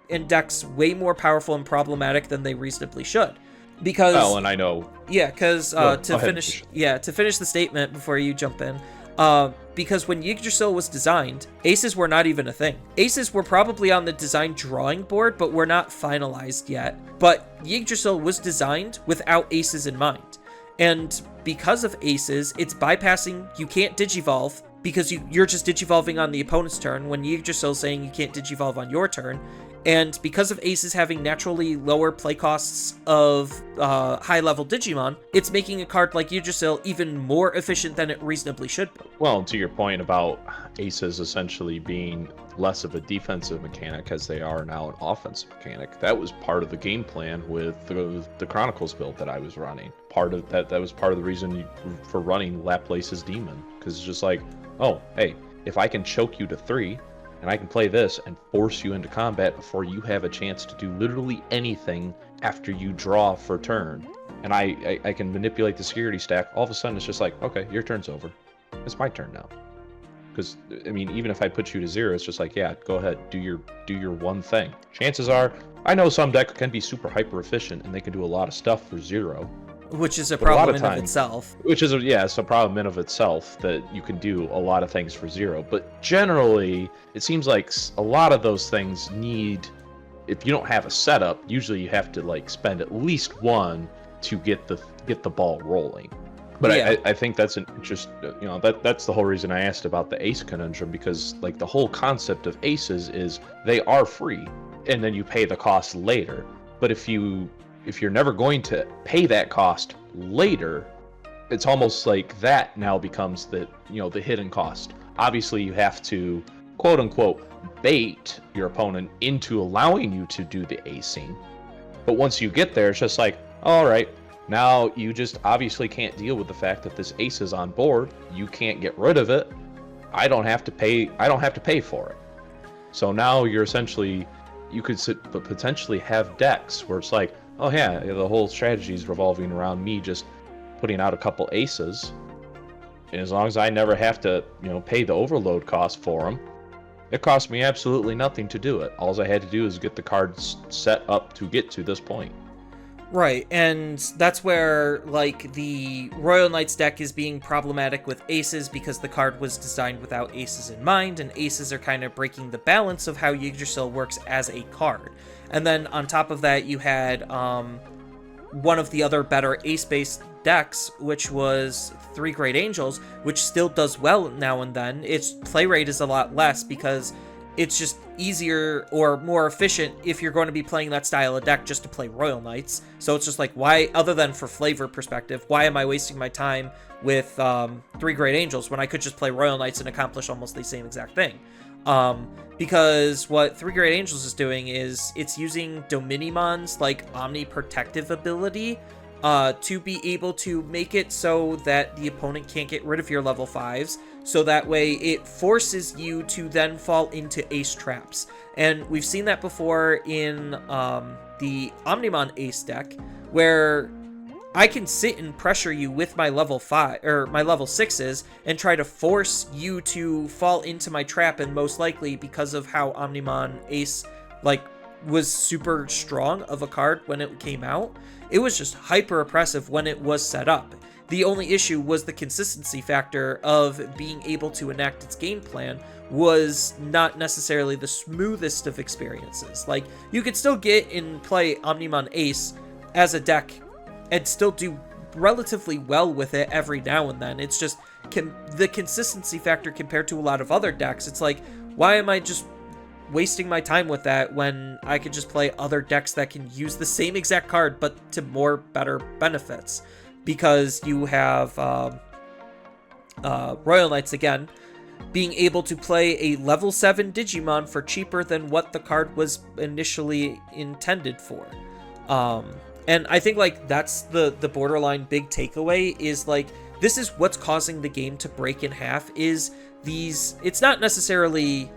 and decks way more powerful and problematic than they reasonably should. Because, well, and I know. Yeah, because to finish the statement before you jump in, because when Yggdrasil was designed, aces were not even a thing. Aces were probably on the design drawing board, but were not finalized yet. But Yggdrasil was designed without aces in mind. And because of aces, it's bypassing, you can't digivolve, because you're just digivolving on the opponent's turn, when Yggdrasil's saying you can't digivolve on your turn. And because of aces having naturally lower play costs of high-level Digimon, it's making a card like Yggdrasil even more efficient than it reasonably should be. Well, to your point about aces essentially being less of a defensive mechanic as they are now an offensive mechanic, that was part of the game plan with the Chronicles build that I was running. Part of that was part of the reason for running Laplace's Demon, because it's just like, oh, hey, if I can choke you to 3, and I can play this and force you into combat before you have a chance to do literally anything after you draw for turn, and I can manipulate the security stack, all of a sudden it's just like, okay, your turn's over. It's my turn now. Because, I mean, even if I put you to 0, it's just like, yeah, go ahead, do your one thing. Chances are, I know some decks can be super hyper efficient and they can do a lot of stuff for 0. Which is a problem in of itself. Which is, it's a problem in of itself that you can do a lot of things for 0. But generally, it seems like a lot of those things need, if you don't have a setup, usually you have to like spend at least 1 to get the ball rolling. But yeah. I think that's an interest, that's the whole reason I asked about the ace conundrum, because like the whole concept of aces is they are free and then you pay the cost later. But if you're never going to pay that cost later, it's almost like that now becomes the hidden cost. Obviously, you have to, quote unquote, bait your opponent into allowing you to do the acing. But once you get there, it's just like, all right, now you just obviously can't deal with the fact that this ace is on board. You can't get rid of it. I don't have to pay for it. So now you're essentially, you could potentially have decks where it's like, oh yeah, the whole strategy is revolving around me just putting out a couple aces, and as long as I never have to, pay the overload cost for them, it cost me absolutely nothing to do it. All I had to do is get the cards set up to get to this point. Right, and that's where, like, the Royal Knights deck is being problematic with aces because the card was designed without aces in mind, and aces are kind of breaking the balance of how Yggdrasil works as a card. And then on top of that, you had one of the other better ace-based decks, which was 3 Great Angels, which still does well now and then. Its play rate is a lot less because it's just easier or more efficient if you're going to be playing that style of deck just to play Royal Knights. So it's just like, why, other than for flavor perspective, why am I wasting my time with 3 Great Angels when I could just play Royal Knights and accomplish almost the same exact thing? Because what 3 Great Angels is doing is it's using Dominimon's like omniprotective ability to be able to make it so that the opponent can't get rid of your level 5s, so that way it forces you to then fall into ace traps. And we've seen that before in the Omnimon ace deck, where I can sit and pressure you with my level 5 or my level 6s and try to force you to fall into my trap, and most likely because of how Omnimon ace like was super strong of a card when it came out, it was just hyper oppressive when it was set up. The only issue was the consistency factor of being able to enact its game plan was not necessarily the smoothest of experiences. Like, you could still get and play Omnimon Ace as a deck and still do relatively well with it every now and then. It's just the consistency factor compared to a lot of other decks. It's like, why am I just wasting my time with that when I could just play other decks that can use the same exact card but to more better benefits? Because you have Royal Knights again being able to play a level 7 Digimon for cheaper than what the card was initially intended for. And I think like that's the borderline big takeaway is like, this is what's causing the game to break in half, is these, it's not necessarily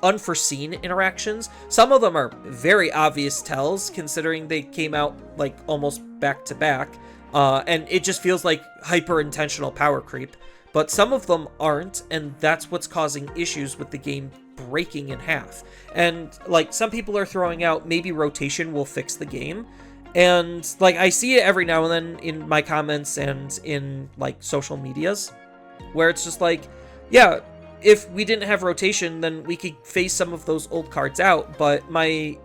unforeseen interactions. Some of them are very obvious tells, considering they came out like almost back to back, and it just feels like hyper intentional power creep. But some of them aren't, and that's what's causing issues with the game breaking in half. And like, some people are throwing out maybe rotation will fix the game, and like, I see it every now and then in my comments and in like social medias where it's just like, yeah, if we didn't have rotation, then we could phase some of those old cards out. But my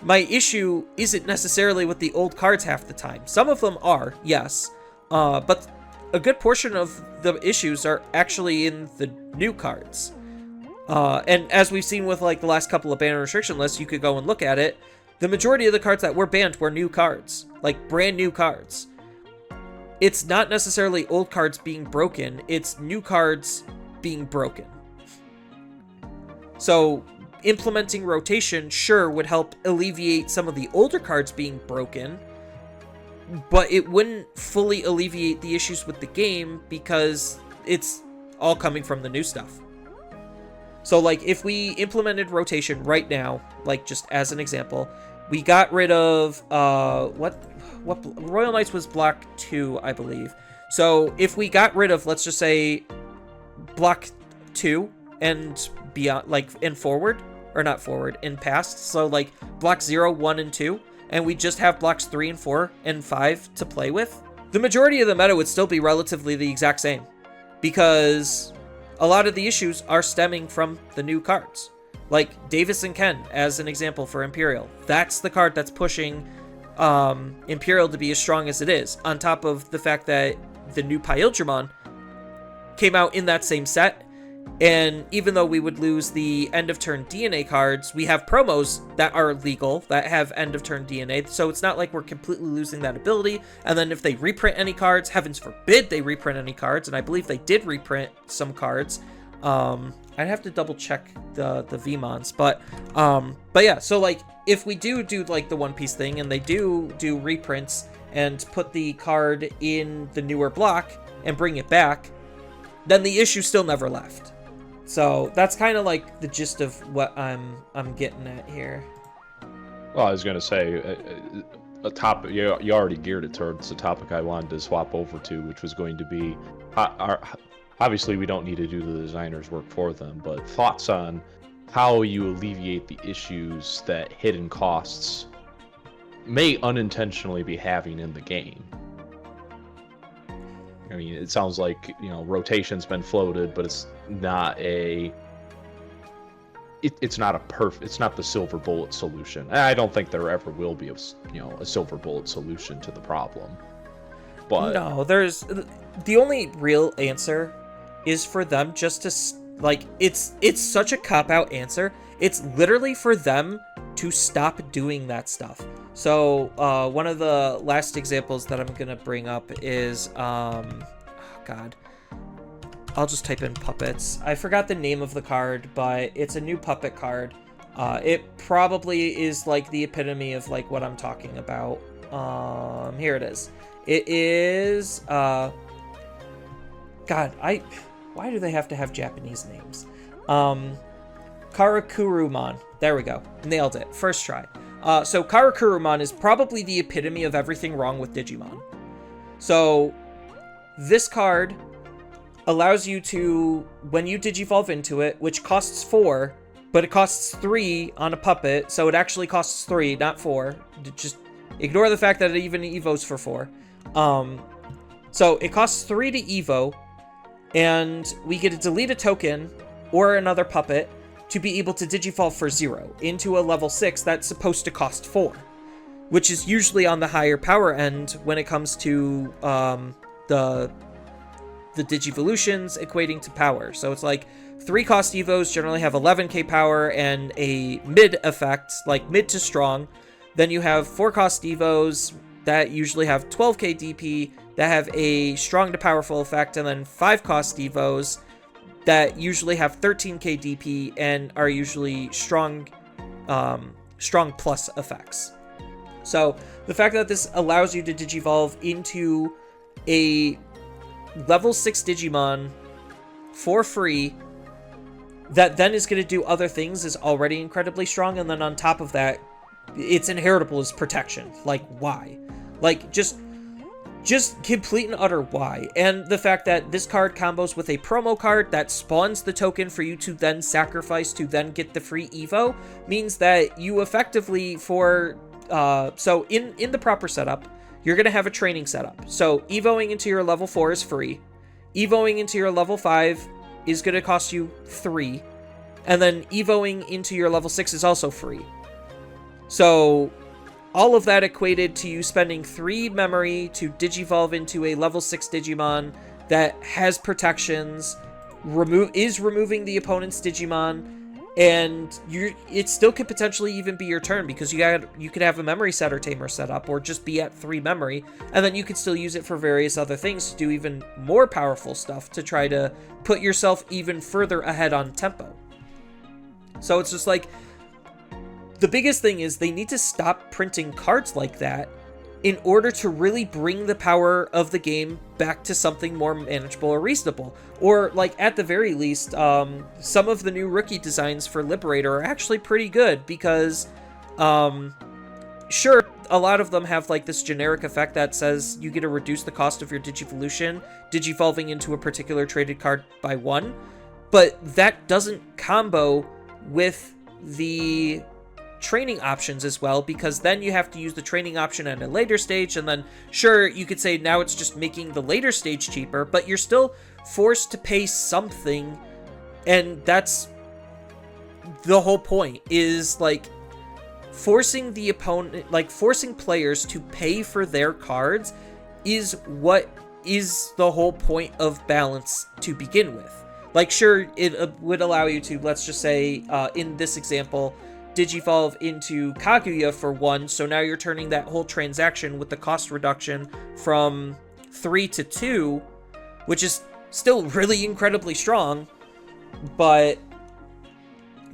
issue isn't necessarily with the old cards half the time. Some of them are, yes, but a good portion of the issues are actually in the new cards. And as we've seen with like the last couple of ban and restriction lists, you could go and look at it. The majority of the cards that were banned were new cards, like brand new cards. It's not necessarily old cards being broken, it's new cards being broken. So implementing rotation sure would help alleviate some of the older cards being broken, but it wouldn't fully alleviate the issues with the game because it's all coming from the new stuff. So like, if we implemented rotation right now, like just as an example, we got rid of what Royal Knights was block 2, I believe. So if we got rid of, let's just say, block 2 and beyond, like, and forward, or not forward, and past, so like block 0, 1, and 2, and we just have blocks 3 and 4 and 5 to play with, the majority of the meta would still be relatively the exact same, because a lot of the issues are stemming from the new cards. Like Davis and Ken, as an example for Imperial. That's the card that's pushing Imperial to be as strong as it is, on top of the fact that the new Pyldramon came out in that same set, and even though we would lose the end-of-turn DNA cards, we have promos that are legal that have end-of-turn DNA, so it's not like we're completely losing that ability. And then if they reprint any cards, heavens forbid they reprint any cards, and I believe they did reprint some cards. I'd have to double check the VMons, but yeah, so like, if we do like the One Piece thing, and they do reprints and put the card in the newer block and bring it back, then the issue still never left. So that's kind of like the gist of what I'm getting at here. Well, I was going to say, a topic, you already geared it towards the topic I wanted to swap over to, which was going to be, obviously we don't need to do the designer's work for them, but thoughts on how you alleviate the issues that hidden costs may unintentionally be having in the game. I mean, it sounds like, rotation's been floated, but it's not it's not the silver bullet solution. I don't think there ever will be a silver bullet solution to the problem. But no, the only real answer is for them just to, like, it's such a cop-out answer. It's literally for them to stop doing that stuff. So one of the last examples that I'm gonna bring up is God, I'll just type in puppets. I forgot the name of the card, but it's a new puppet card. It probably is like the epitome of like what I'm talking about. Here it is. It is God, why do they have to have Japanese names? Karakurumon. There we go. Nailed it. First try. So Karakurumon is probably the epitome of everything wrong with Digimon. So this card allows you to, when you digivolve into it, which costs 4, but it costs 3 on a puppet, so it actually costs 3, not 4. Just ignore the fact that it even evos for 4. So it costs 3 to evo, and we get to delete a token or another puppet to be able to digivolve for 0 into a level 6 that's supposed to cost 4, which is usually on the higher power end when it comes to the Digivolutions equating to power. So it's like 3 cost evos generally have 11k power and a mid effect, like mid to strong. Then you have 4 cost evos that usually have 12k DP that have a strong to powerful effect, and then 5 cost evos that usually have 13k DP and are usually strong plus effects. So the fact that this allows you to digivolve into a level 6 Digimon for free that then is going to do other things is already incredibly strong, and then on top of that, it's inheritable as protection. Like, why? Like, just complete and utter why. And the fact that this card combos with a promo card that spawns the token for you to then sacrifice to then get the free Evo means that you effectively so in the proper setup, you're going to have a training setup. So evoing into your level 4 is free. Evoing into your level 5 is going to cost you 3. And then evoing into your level 6 is also free. So all of that equated to you spending 3 memory to digivolve into a level 6 Digimon that has protections, is removing the opponent's Digimon, and it still could potentially even be your turn because you could have a memory setter tamer set up or just be at 3 memory, and then you could still use it for various other things to do even more powerful stuff to try to put yourself even further ahead on tempo. So it's just like, the biggest thing is they need to stop printing cards like that in order to really bring the power of the game back to something more manageable or reasonable. Or, like, at the very least, some of the new rookie designs for Liberator are actually pretty good because, sure, a lot of them have, like, this generic effect that says you get to reduce the cost of your Digivolution, digivolving into a particular traded card by 1, but that doesn't combo with the training options as well, because then you have to use the training option at a later stage, and then sure, you could say now it's just making the later stage cheaper, but you're still forced to pay something, and that's the whole point, is like forcing the opponent, like forcing players to pay for their cards is what is the whole point of balance to begin with. Like, sure, it would allow you to, let's just say, in this example, digivolve into Kaguya for 1, so now you're turning that whole transaction with the cost reduction from 3 to 2, which is still really incredibly strong, but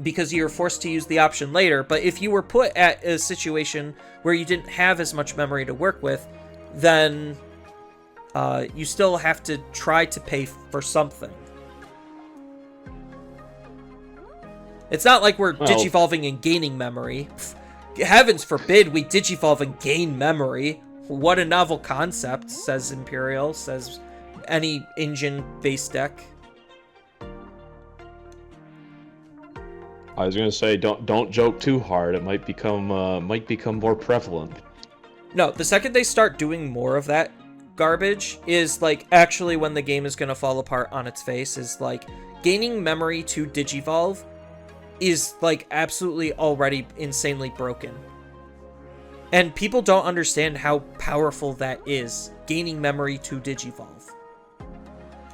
because you're forced to use the option later. But if you were put at a situation where you didn't have as much memory to work with, then you still have to try to pay for something. It's not like we're digivolving and gaining memory. Heavens forbid we digivolve and gain memory. What a novel concept, says Imperial, says any engine-based deck. I was gonna say, don't joke too hard. It might become more prevalent. No, the second they start doing more of that garbage is, like, actually when the game is going to fall apart on its face, is, like, gaining memory to Digivolve is, like, absolutely already insanely broken. And people don't understand how powerful that is, gaining memory to Digivolve.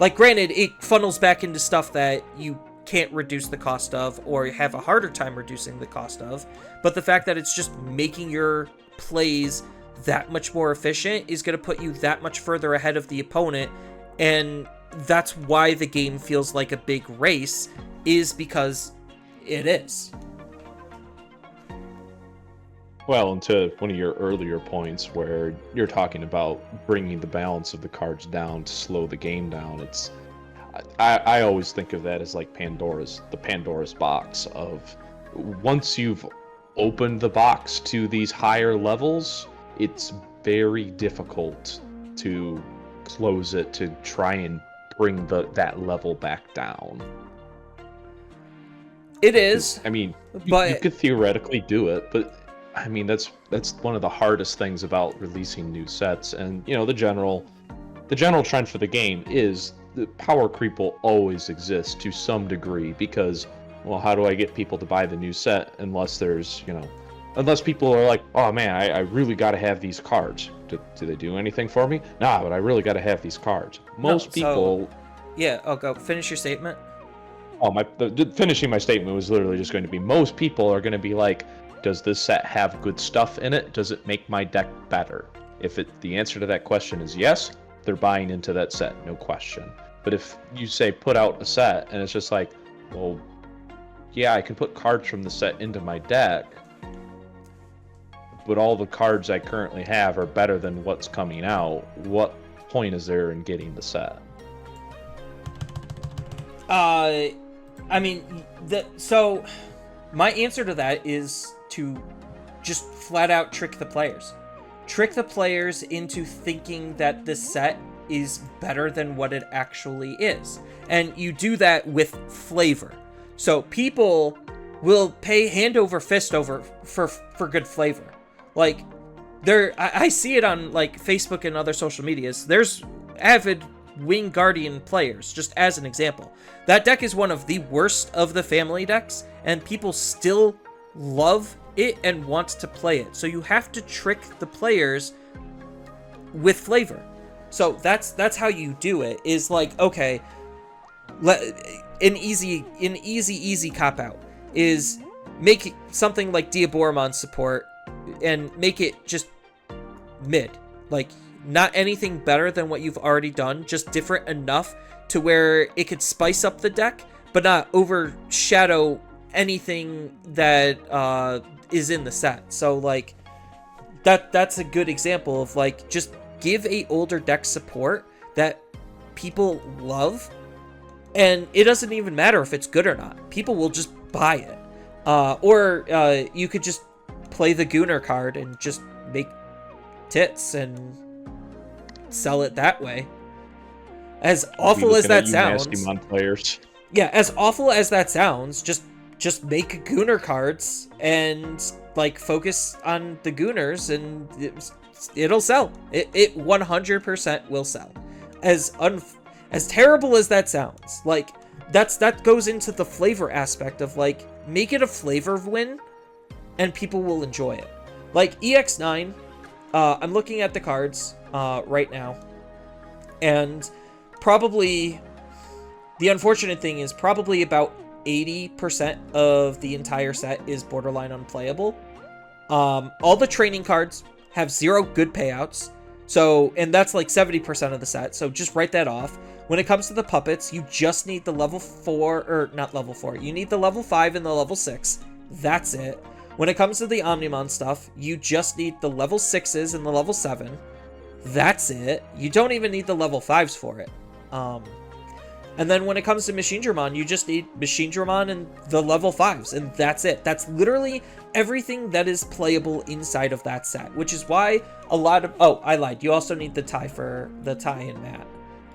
Like, granted, it funnels back into stuff that you can't reduce the cost of, or have a harder time reducing the cost of, but the fact that it's just making your plays that much more efficient is going to put you that much further ahead of the opponent, and that's why the game feels like a big race, is because it is. Well, and to one of your earlier points where you're talking about bringing the balance of the cards down to slow the game down, I always think of that as like the Pandora's box of, once you've opened the box to these higher levels, it's very difficult to close it, to try and bring that level back down. It is. I mean, you could theoretically do it, but I mean, that's one of the hardest things about releasing new sets. And you know, the general trend for the game is the power creep will always exist to some degree, because, well, how do I get people to buy the new set unless there's, you know, unless people are like, oh man, I really got to have these cards. Do they do anything for me? Nah, but I really got to have these cards. Most people. Yeah, I'll go finish your statement. Oh, finishing my statement was literally just going to be, most people are going to be like, does this set have good stuff in it? Does it make my deck better? If the answer to that question is yes, they're buying into that set, no question. But if you say put out a set and it's just like, well, yeah, I can put cards from the set into my deck, but all the cards I currently have are better than what's coming out, what point is there in getting the set? I mean, so my answer to that is to just flat out trick the players. Trick the players into thinking that this set is better than what it actually is. And you do that with flavor. So people will pay hand over fist for good flavor. Like, I see it on like Facebook and other social medias. There's avid Wing Guardian players, just as an example. That deck is one of the worst of the family decks, and people still love it and want to play it. So you have to trick the players with flavor. So that's how you do it, is like, okay, an easy cop out is make something like Diaboromon support and make it just mid. Like, not anything better than what you've already done, just different enough to where it could spice up the deck, but not overshadow anything that is in the set. So like, that's a good example of like, just give a older deck support that people love, and it doesn't even matter if it's good or not. People will just buy it. Or you could just play the Gunnar card and just make tits and sell it that way. As awful as that sounds, players. Yeah, as awful as that sounds, just make Gunnar cards and like focus on the Gunnars, and it'll sell. It 100% will sell. As terrible as that sounds, like that goes into the flavor aspect of like, make it a flavor win, and people will enjoy it. Like EX9, I'm looking at the cards right now, and probably the unfortunate thing is probably about 80% of the entire set is borderline unplayable. All the training cards have 0 good payouts, so, and that's like 70% of the set, so just write that off. When it comes to the puppets, you just need the level 4, or not level 4, you need the level 5 and the level 6. That's it. When it comes to the Omnimon stuff, you just need the level 6s and the level 7. That's it. You don't even need the level 5s for it. And then when it comes to Machinedramon, you just need Machinedramon and the level 5s, and that's it. That's literally everything that is playable inside of that set, which is why a lot of... Oh, I lied. You also need the tie for the tie and mat,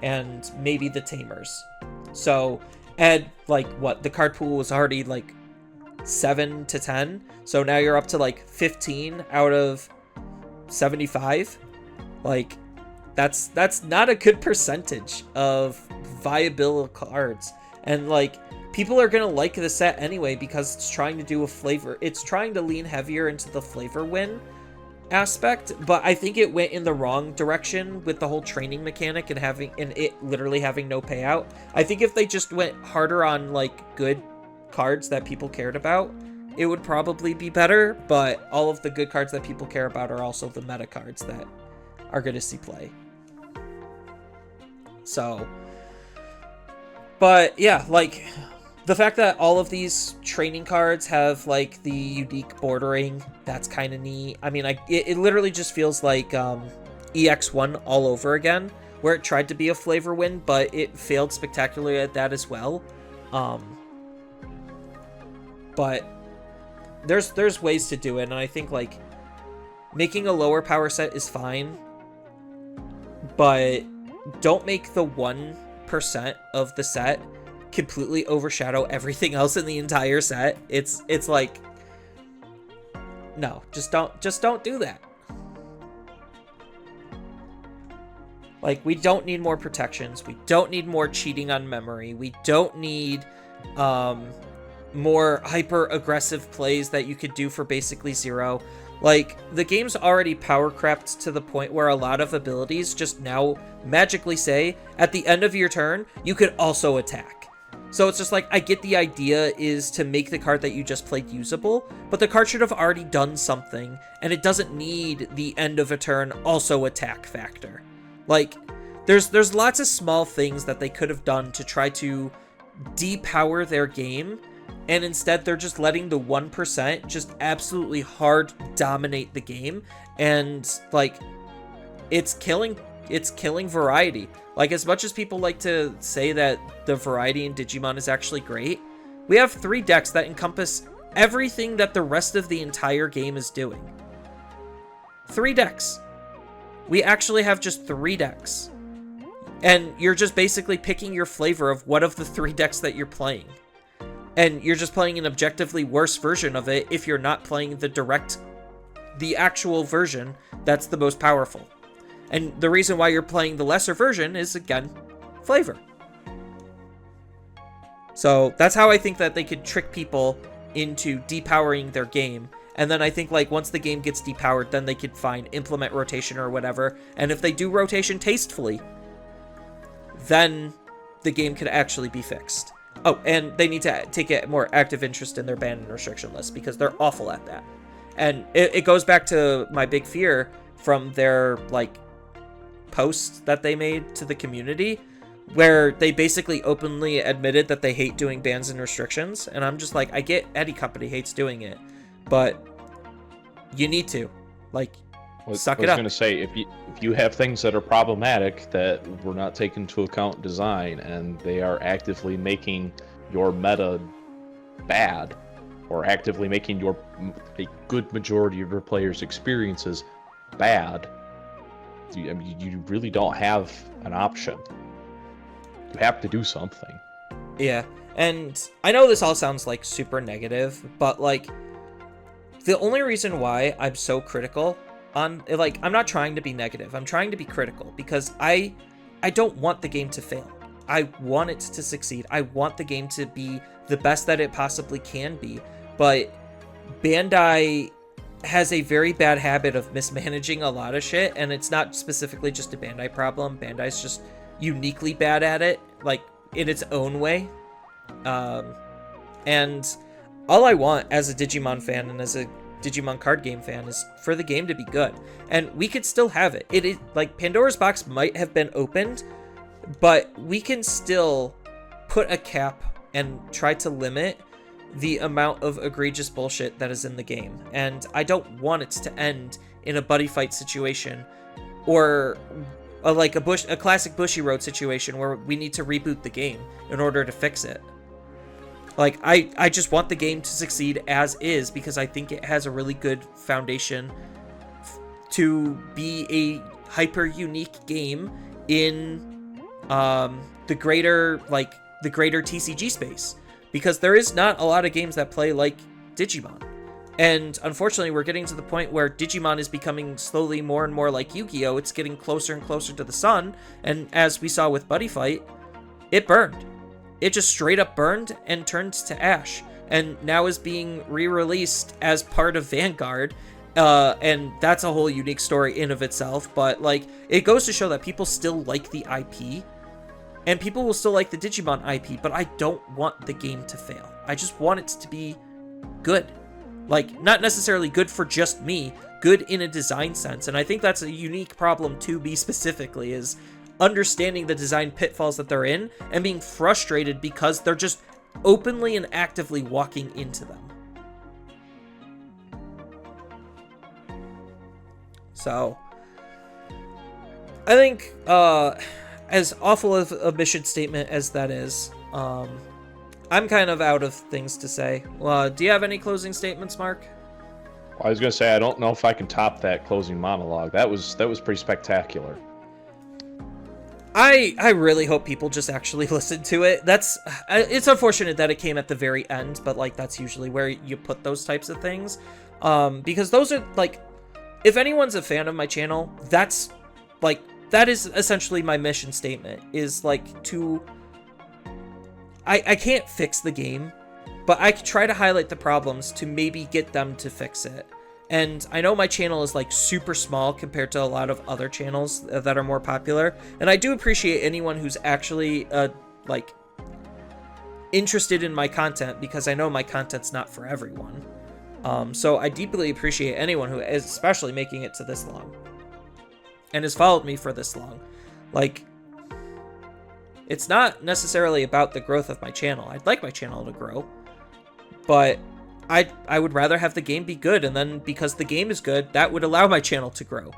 and maybe the tamers. So, add, like, what? The card pool was already, like, 7 to 10, so now you're up to, like, 15 out of 75. Like, that's not a good percentage of viable cards. And like, people are gonna like the set anyway because it's trying to do a flavor. It's trying to lean heavier into the flavor win aspect, but I think it went in the wrong direction with the whole training mechanic and it literally having no payout. I think if they just went harder on like good cards that people cared about, it would probably be better, but all of the good cards that people care about are also the meta cards that are going to see play. So, but yeah, like, the fact that all of these training cards have, like, the unique bordering, that's kind of neat. I mean, it literally just feels like EX1 all over again, where it tried to be a flavor win, but it failed spectacularly at that as well. But there's ways to do it, and I think, like, making a lower power set is fine, but don't make the 1% of the set completely overshadow everything else in the entire set. It's like, no, just don't do that. Like, we don't need more protections. We don't need more cheating on memory. We don't need more hyper aggressive plays that you could do for basically zero. Like, the game's already power crept to the point where a lot of abilities just now magically say, at the end of your turn, you could also attack. So it's just like, I get the idea is to make the card that you just played usable, but the card should have already done something, and it doesn't need the end of a turn also attack factor. Like, there's lots of small things that they could have done to try to depower their game, and instead they're just letting the 1% just absolutely hard dominate the game, and like, it's killing variety. Like, as much as people like to say that the variety in Digimon is actually great, we have 3 decks that encompass everything that the rest of the entire game is doing. 3 decks. We actually have just 3 decks. And you're just basically picking your flavor of what of the 3 decks that you're playing. And you're just playing an objectively worse version of it if you're not playing the actual version that's the most powerful. And the reason why you're playing the lesser version is, again, flavor. So that's how I think that they could trick people into depowering their game. And then I think, like, once the game gets depowered, then they could implement rotation or whatever. And if they do rotation tastefully, then the game could actually be fixed. Oh, and they need to take a more active interest in their ban and restriction list, because they're awful at that. And it goes back to my big fear from their, like, posts that they made to the community, where they basically openly admitted that they hate doing bans and restrictions. And I'm just like, I get any company hates doing it, but you need to, like, suck it up. I was going to say, if you have things that are problematic that were not taken into account in design, and they are actively making your meta bad, or actively making a good majority of your players' experiences bad, you really don't have an option. You have to do something. Yeah, and I know this all sounds like super negative, but like, the only reason why I'm so critical on, like, I'm not trying to be negative, I'm trying to be critical, because I don't want the game to fail. I want it to succeed. I want the game to be the best that it possibly can be, but Bandai has a very bad habit of mismanaging a lot of shit, and it's not specifically just a Bandai problem. Bandai's just uniquely bad at it, like, in its own way. And all I want as a Digimon fan and as a Digimon card game fan is for the game to be good, and we could still have it. It is like, Pandora's box might have been opened, but we can still put a cap and try to limit the amount of egregious bullshit that is in the game. And I don't want it to end in a buddy fight situation, or a classic Bushiroad situation where we need to reboot the game in order to fix it. Like, I just want the game to succeed as is, because I think it has a really good foundation to be a hyper unique game in the greater TCG space, because there is not a lot of games that play like Digimon. And unfortunately, we're getting to the point where Digimon is becoming slowly more and more like Yu-Gi-Oh! It's getting closer and closer to the sun, and as we saw with Buddy Fight, it burned. It just straight up burned and turned to ash, and now is being re-released as part of Vanguard, and that's a whole unique story in of itself, but, like, it goes to show that people still like the IP, and people will still like the Digimon IP, but I don't want the game to fail. I just want it to be good. Like, not necessarily good for just me, good in a design sense. And I think that's a unique problem to be specifically, is understanding the design pitfalls that they're in and being frustrated because they're just openly and actively walking into them. So, I think, as awful of a mission statement as that is, I'm kind of out of things to say. Do you have any closing statements, Mark? I was going to say, I don't know if I can top that closing monologue. That was pretty spectacular. I really hope people just actually listen to it. It's unfortunate that it came at the very end, but, like, that's usually where you put those types of things. Because those are, like, if anyone's a fan of my channel, that's, like, that is essentially my mission statement, is, like, to... I can't fix the game, but I try to highlight the problems to maybe get them to fix it. And I know my channel is, like, super small compared to a lot of other channels that are more popular, and I do appreciate anyone who's actually, like, interested in my content, because I know my content's not for everyone. So I deeply appreciate anyone who is especially making it to this long and has followed me for this long. Like, it's not necessarily about the growth of my channel. I'd like my channel to grow, but I would rather have the game be good, and then because the game is good, that would allow my channel to grow,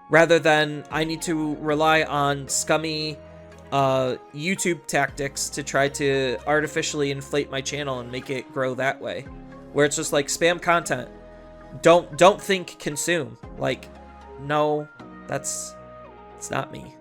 rather than I need to rely on scummy YouTube tactics to try to artificially inflate my channel and make it grow that way, where it's just like spam content. Don't think, consume. Like, no, it's not me.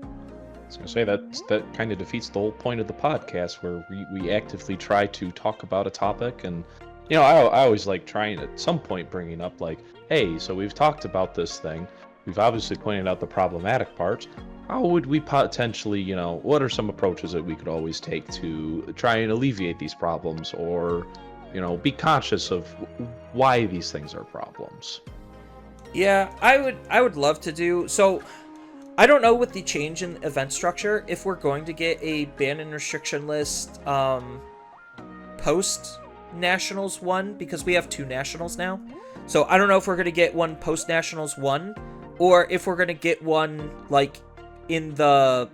I was going to say that kind of defeats the whole point of the podcast, where we actively try to talk about a topic. And, you know, I always like trying at some point bringing up, like, hey, so we've talked about this thing. We've obviously pointed out the problematic parts. How would we potentially, you know, what are some approaches that we could always take to try and alleviate these problems, or, you know, be conscious of why these things are problems? Yeah, I would love to do so. I don't know with the change in event structure if we're going to get a ban and restriction list post Nationals 1, because we have 2 Nationals now. So I don't know if we're going to get one post Nationals 1, or if we're going to get one, like, in the...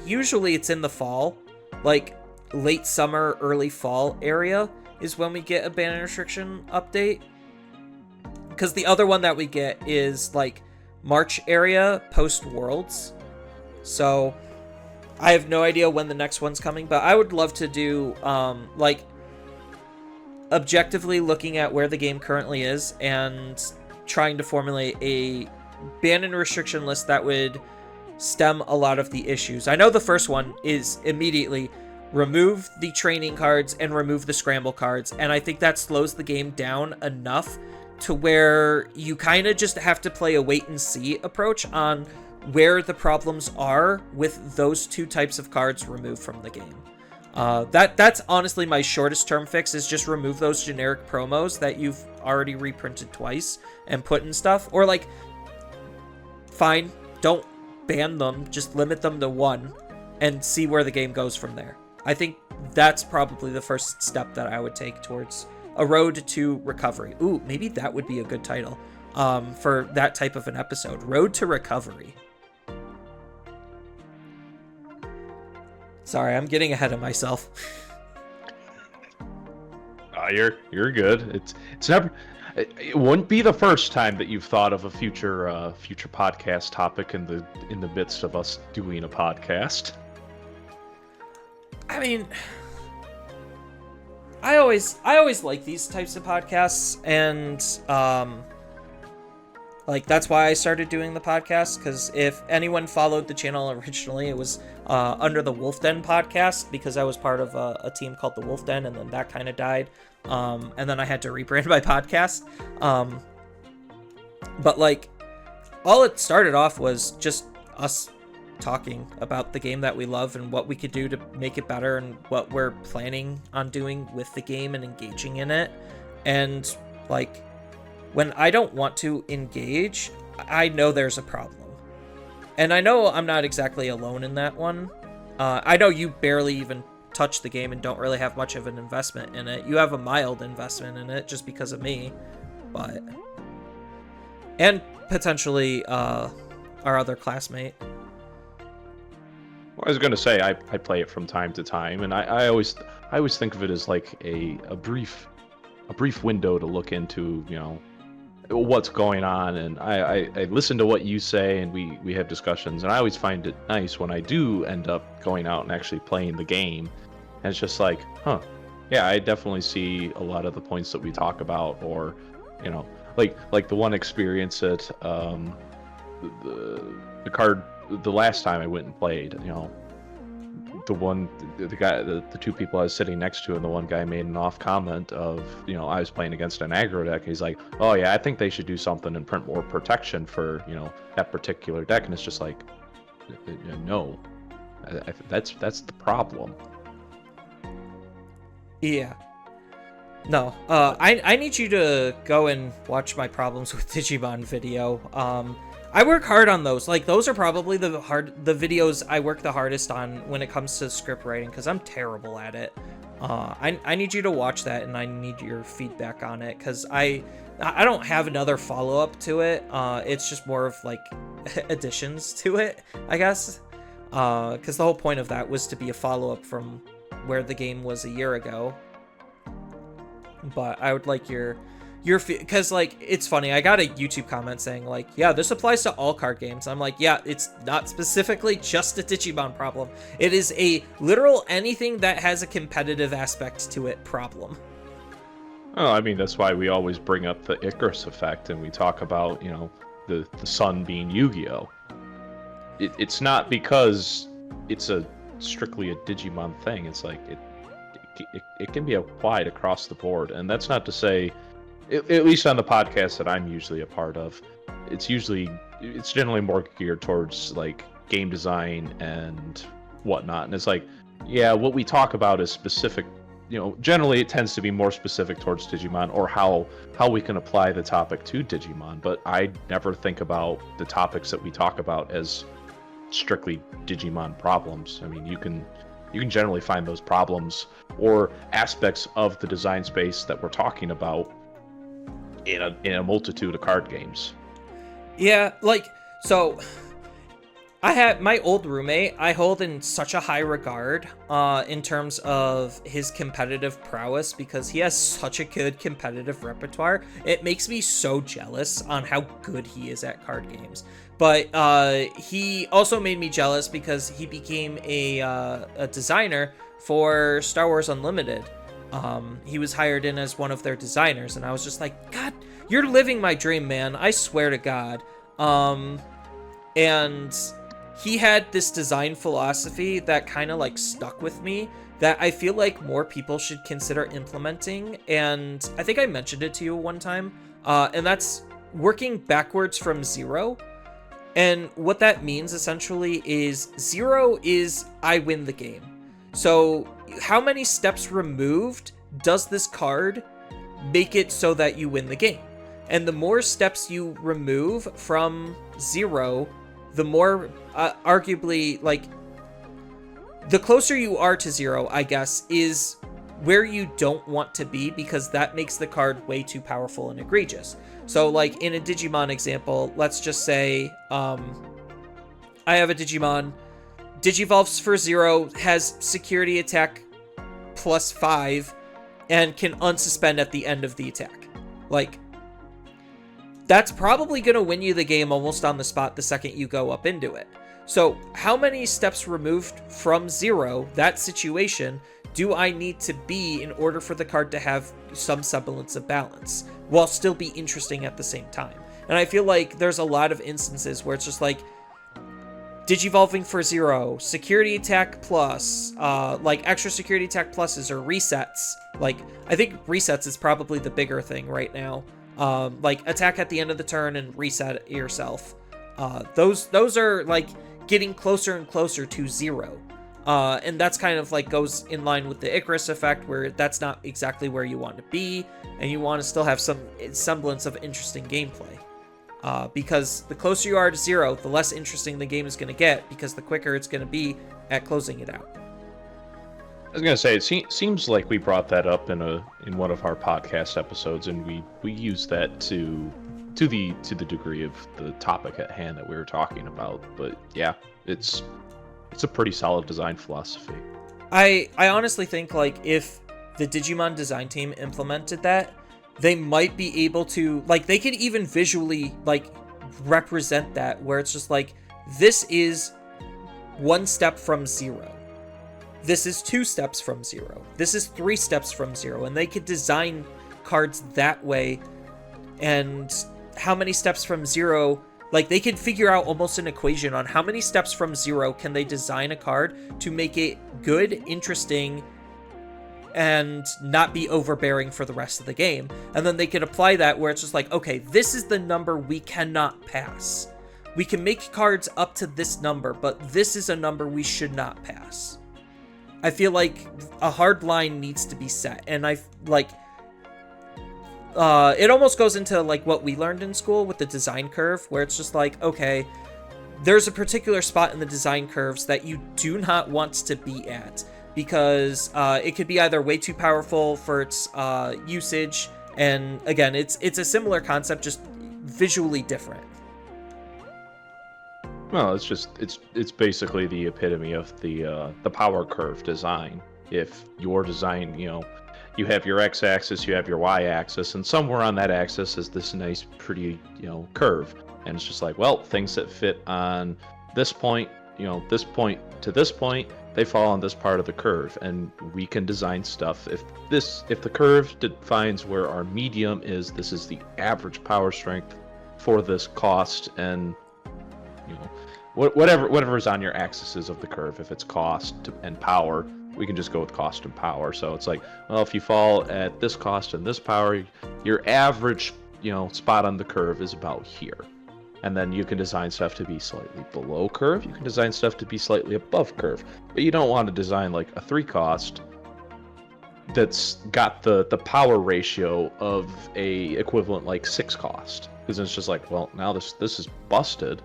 Usually it's in the fall. Like, late summer, early fall area is when we get a ban and restriction update. Because the other one that we get is, like, March area post Worlds. So I have no idea when the next one's coming, but I would love to do like, objectively looking at where the game currently is and trying to formulate a ban and restriction list that would stem a lot of the issues. I know the first one is immediately remove the training cards and remove the scramble cards, and I think that slows the game down enough to where you kind of just have to play a wait and see approach on where the problems are with those 2 types of cards removed from the game. That's honestly my shortest term fix, is just remove those generic promos that you've already reprinted twice and put in stuff. Or, like, fine, don't ban them, just limit them to 1 and see where the game goes from there. I think that's probably the first step that I would take towards a road to recovery. Ooh, maybe that would be a good title for that type of an episode. Road to Recovery. Sorry, I'm getting ahead of myself. You're good. It's never. It wouldn't be the first time that you've thought of a future podcast topic in the midst of us doing a podcast. I mean, I always like these types of podcasts, and like, that's why I started doing the podcast, because if anyone followed the channel originally, it was under the Wolf Den podcast, because I was part of a team called the Wolf Den, and then that kind of died. and then I had to rebrand my podcast. But like, all it started off was just us talking about the game that we love and what we could do to make it better and what we're planning on doing with the game and engaging in it. And like, when I don't want to engage, I know there's a problem. And I know I'm not exactly alone in that one. I know you barely even touch the game and don't really have much of an investment in it. You have a mild investment in it just because of me, but... And potentially our other classmate. Well, I was gonna say I play it from time to time, and I always think of it as like a brief window to look into, you know, what's going on, and I listen to what you say, and we have discussions, and I always find it nice when I do end up going out and actually playing the game, and it's just like, huh, yeah, I definitely see a lot of the points that we talk about, or, you know, like the one experience that the card, the last time I went and played, you know, the two people I was sitting next to, and the one guy made an off comment of, you know, I was playing against an aggro deck. He's like, oh yeah, I think they should do something and print more protection for, you know, that particular deck. And it's just like, no, that's the problem. Yeah. No, I need you to go and watch my problems with Digimon video. I work hard on those. Like, those are probably the videos I work the hardest on when it comes to script writing, because I'm terrible at it. I need you to watch that, and I need your feedback on it, because I don't have another follow-up to it. It's just more of, like, additions to it, I guess. Because the whole point of that was to be a follow-up from where the game was a year ago. But I would like your because, like, it's funny, I got a YouTube comment saying, like, yeah, this applies to all card games. I'm like, yeah, it's not specifically just a Digimon problem. It is a literal anything that has a competitive aspect to it problem. Oh, I mean, that's why we always bring up the Icarus effect, and we talk about, you know, the sun being Yu-Gi-Oh! It's not because it's strictly a Digimon thing. It's like, it can be applied across the board, and that's not to say, at least on the podcast that I'm usually a part of, it's generally more geared towards like game design and whatnot. And it's like, yeah, what we talk about is specific, you know, generally it tends to be more specific towards Digimon, or how we can apply the topic to Digimon. But I never think about the topics that we talk about as strictly Digimon problems. I mean, you can generally find those problems or aspects of the design space that we're talking about in a multitude of card games. Yeah, like, so I had my old roommate, I hold in such a high regard in terms of his competitive prowess, because he has such a good competitive repertoire. It makes me so jealous on how good he is at card games. But he also made me jealous because he became a designer for Star Wars Unlimited. He was hired in as one of their designers, and I was just like, God, you're living my dream, man. I swear to God. And he had this design philosophy that kind of like stuck with me, that I feel like more people should consider implementing. And I think I mentioned it to you one time. And that's working backwards from zero. And what that means essentially is zero is I win the game. So how many steps removed does this card make it so that you win the game? And the more steps you remove from zero, the more arguably, like, the closer you are to zero, I guess, is where you don't want to be, because that makes the card way too powerful and egregious. So, like, in a Digimon example, let's just say I have a Digimon, Digivolves for 0, has security attack +5, and can unsuspend at the end of the attack. Like, that's probably going to win you the game almost on the spot the second you go up into it. So how many steps removed from 0, that situation, do I need to be in order for the card to have some semblance of balance, while still be interesting at the same time? And I feel like there's a lot of instances where it's just like, Digivolving for 0, security attack plus, like extra security attack pluses or resets. Like, I think resets is probably the bigger thing right now. Like attack at the end of the turn and reset yourself. Those are like getting closer and closer to 0. And that's kind of like goes in line with the Icarus effect, where that's not exactly where you want to be, and you want to still have some semblance of interesting gameplay. Because the closer you are to 0, the less interesting the game is going to get, because the quicker it's going to be at closing it out. I was gonna say, it seems like we brought that up in one of our podcast episodes, and we used that to the degree of the topic at hand that we were talking about. But yeah, it's a pretty solid design philosophy. I honestly think, like, if the Digimon design team implemented that, they might be able to, like, they could even visually, like, represent that, where it's just like, this is 1 step from 0. This is 2 steps from 0. This is 3 steps from 0. And they could design cards that way. And how many steps from 0, like, they could figure out almost an equation on how many steps from 0 can they design a card to make it good, interesting, and not be overbearing for the rest of the game. And then they could apply that where it's just like, okay, this is the number we cannot pass. We can make cards up to this number, but this is a number we should not pass. I feel like a hard line needs to be set, and it almost goes into like what we learned in school with the design curve, where it's just like, okay, there's a particular spot in the design curves that you do not want to be at, because it could be either way too powerful for its usage, and again, it's a similar concept, just visually different. Well, it's basically the epitome of the power curve design. If your design, you have your x-axis, you have your y-axis, and somewhere on that axis is this nice, pretty, curve. And it's just like, well, things that fit on this point, this point to this point, they fall on this part of the curve, and we can design stuff. If the curve defines where our medium is, this is the average power strength for this cost, and whatever is on your axes of the curve. If it's cost and power, we can just go with cost and power. So it's like, well, if you fall at this cost and this power, your average, spot on the curve is about here. And then you can design stuff to be slightly below curve. You can design stuff to be slightly above curve. But you don't want to design like a 3 cost that's got the power ratio of a equivalent like 6 cost. Because it's just like, well, now this is busted.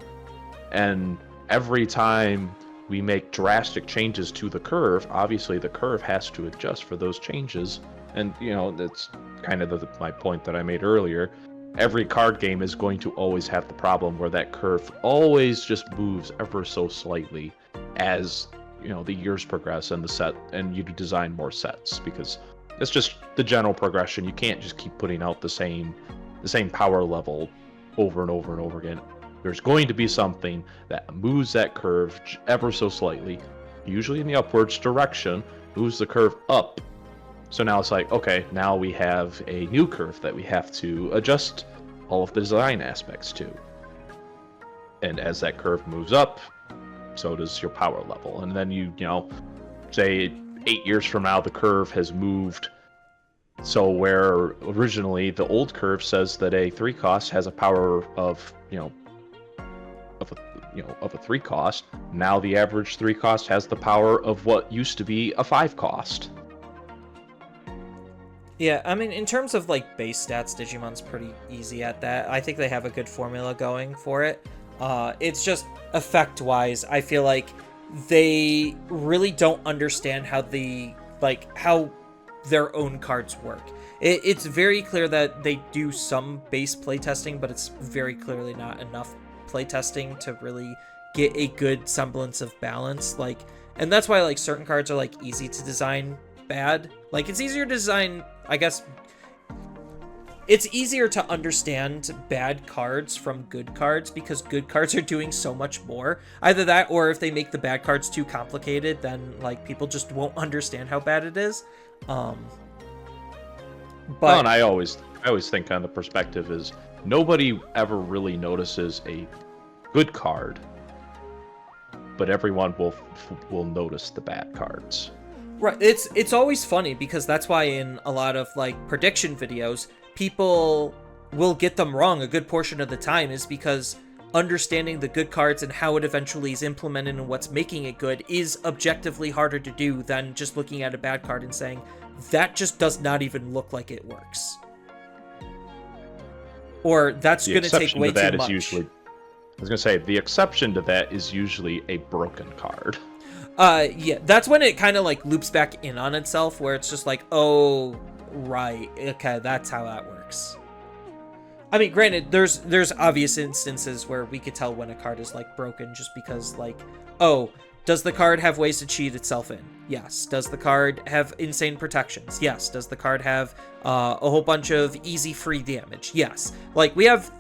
And every time we make drastic changes to the curve, obviously the curve has to adjust for those changes. And, that's kind of my point that I made earlier. Every card game is going to always have the problem where that curve always just moves ever so slightly as, the years progress and you design more sets, because it's just the general progression. You can't just keep putting out the same power level over and over and over again. There's going to be something that moves that curve ever so slightly, usually in the upwards direction, moves the curve up. So now it's like, okay, now we have a new curve that we have to adjust all of the design aspects to. And as that curve moves up, so does your power level. And then you say 8 years from now, the curve has moved. So where originally the old curve says that a 3 cost has a power of, of a 3 cost, now the average 3 cost has the power of what used to be a 5 cost. Yeah, I mean, in terms of like base stats, Digimon's pretty easy at that. I think they have a good formula going for it. It's just effect-wise, I feel like they really don't understand how their own cards work. It's very clear that they do some base playtesting, but it's very clearly not enough playtesting to really get a good semblance of balance. And that's why like certain cards are like easy to design bad. Like, it's easier to design, I guess, it's easier to understand bad cards from good cards because good cards are doing so much more. Either that, or if they make the bad cards too complicated, then like people just won't understand how bad it is. But well, and I always think on the perspective is nobody ever really notices a good card but everyone will notice the bad cards. Right. It's always funny because that's why in a lot of like prediction videos, people will get them wrong a good portion of the time, is because understanding the good cards and how it eventually is implemented and what's making it good is objectively harder to do than just looking at a bad card and saying, that just does not even look like it works. Or that's going to take way too much. I was going to say, the exception to that is usually a broken card. Yeah, that's when it kind of like loops back in on itself, where it's just like, oh, right, okay, that's how that works. I mean, granted, there's obvious instances where we could tell when a card is like broken just because, like, oh, does the card have ways to cheat itself in? Yes. Does the card have insane protections? Yes. Does the card have a whole bunch of easy free damage? Yes. Like, we have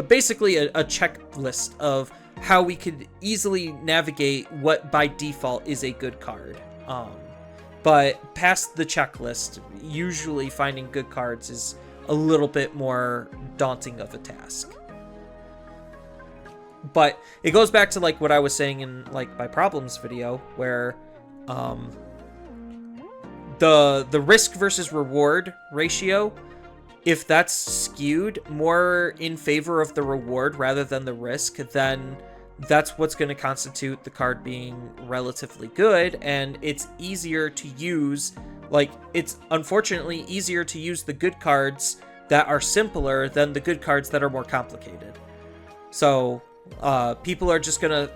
basically a checklist of how we could easily navigate what by default is a good card. But past the checklist, usually finding good cards is a little bit more daunting of a task. But it goes back to like what I was saying in like my problems video, where the risk versus reward ratio, if that's skewed more in favor of the reward rather than the risk, then that's what's going to constitute the card being relatively good, and it's easier to use. Like, it's unfortunately easier to use the good cards that are simpler than the good cards that are more complicated. So people are just gonna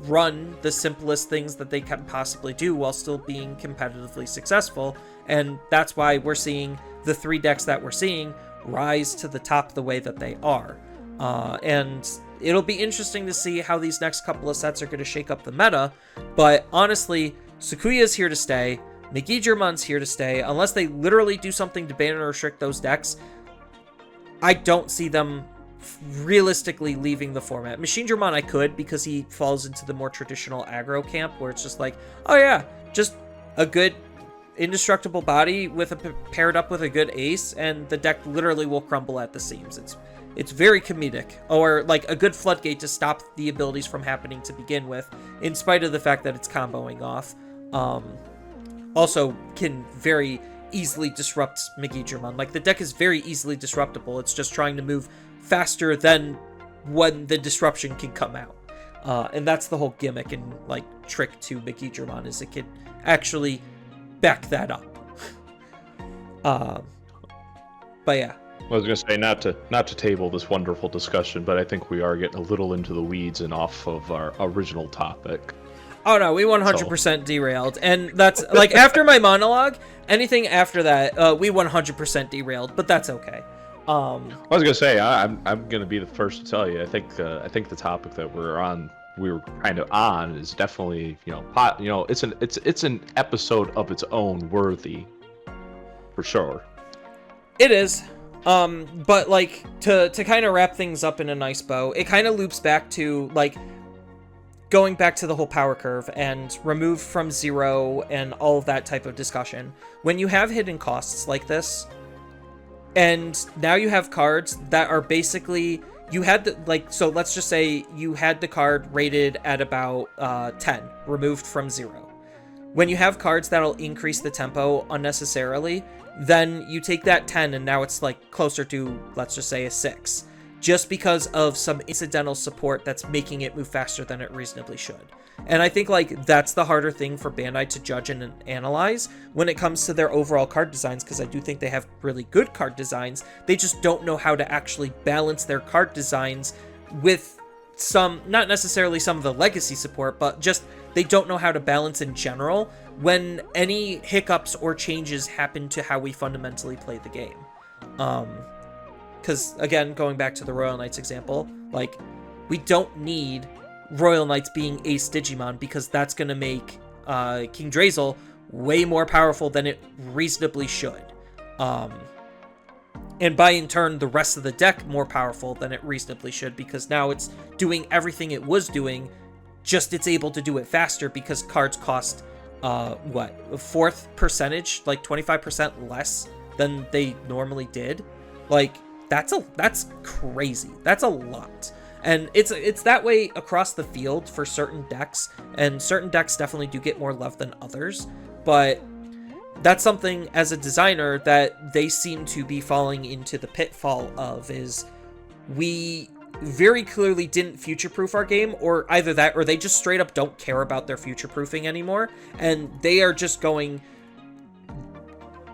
run the simplest things that they can possibly do while still being competitively successful, and that's why we're seeing the 3 decks that we're seeing rise to the top the way that they are. And it'll be interesting to see how these next couple of sets are going to shake up the meta, but honestly, Sakuya's here to stay. Megidramon's here to stay. Unless they literally do something to ban or restrict those decks, I don't see them realistically leaving the format. Machine Dramon I could, because he falls into the more traditional aggro camp, where it's just like, oh yeah, just a good indestructible body with paired up with a good ace, and the deck literally will crumble at the seams. It's very comedic. Or like a good floodgate to stop the abilities from happening to begin with, in spite of the fact that it's comboing off. Also can very easily disrupt Megidramon. Like, the deck is very easily disruptible. It's just trying to move faster than when the disruption can come out. And that's the whole gimmick and like trick to Megidramon, is it can actually back that up. But yeah. I was going to say, not to table this wonderful discussion, but I think we are getting a little into the weeds and off of our original topic. Oh no, we 100% derailed, and that's like after my monologue. Anything after that, we 100% derailed, but that's okay. I was gonna say, I'm gonna be the first to tell you. I think the topic that we were kind of on is definitely it's an episode of its own worthy, for sure. It is. But like to kind of wrap things up in a nice bow, it kind of loops back to like going back to the whole power curve and remove from 0 and all of that type of discussion. When you have hidden costs like this, and now you have cards that are basically, you had the, like, so let's just say you had the card rated at about 10, removed from 0. When you have cards that'll increase the tempo unnecessarily, then you take that 10 and now it's like closer to, let's just say, a 6. Just because of some incidental support that's making it move faster than it reasonably should. And I think like that's the harder thing for Bandai to judge and analyze when it comes to their overall card designs, because I do think they have really good card designs. They just don't know how to actually balance their card designs with some, not necessarily some of the legacy support, but just they don't know how to balance in general when any hiccups or changes happen to how we fundamentally play the game. Because, again, going back to the Royal Knights example, like, we don't need Royal Knights being Ace Digimon, because that's going to make King Drazel way more powerful than it reasonably should. And by, in turn, the rest of the deck more powerful than it reasonably should, because now it's doing everything it was doing, just it's able to do it faster because cards cost, what, a fourth percentage, like 25% less than they normally did? Like, that's crazy. That's a lot. And it's that way across the field for certain decks, and certain decks definitely do get more love than others, but that's something as a designer that they seem to be falling into the pitfall of, is we very clearly didn't future-proof our game, or either that or they just straight up don't care about their future-proofing anymore, and they are just going,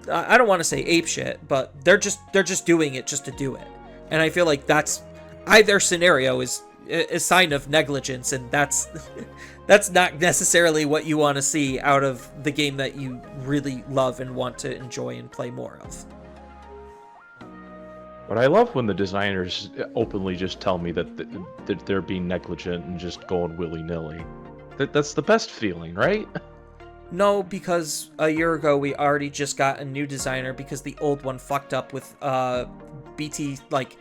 I don't want to say apeshit, but they're just doing it just to do it. And I feel like that's either scenario is a sign of negligence, and that's that's not necessarily what you want to see out of the game that you really love and want to enjoy and play more of. But I love when the designers openly just tell me that they're being negligent and just going willy-nilly. That's the best feeling, right? No, because a year ago we already just got a new designer because the old one fucked up with BT, like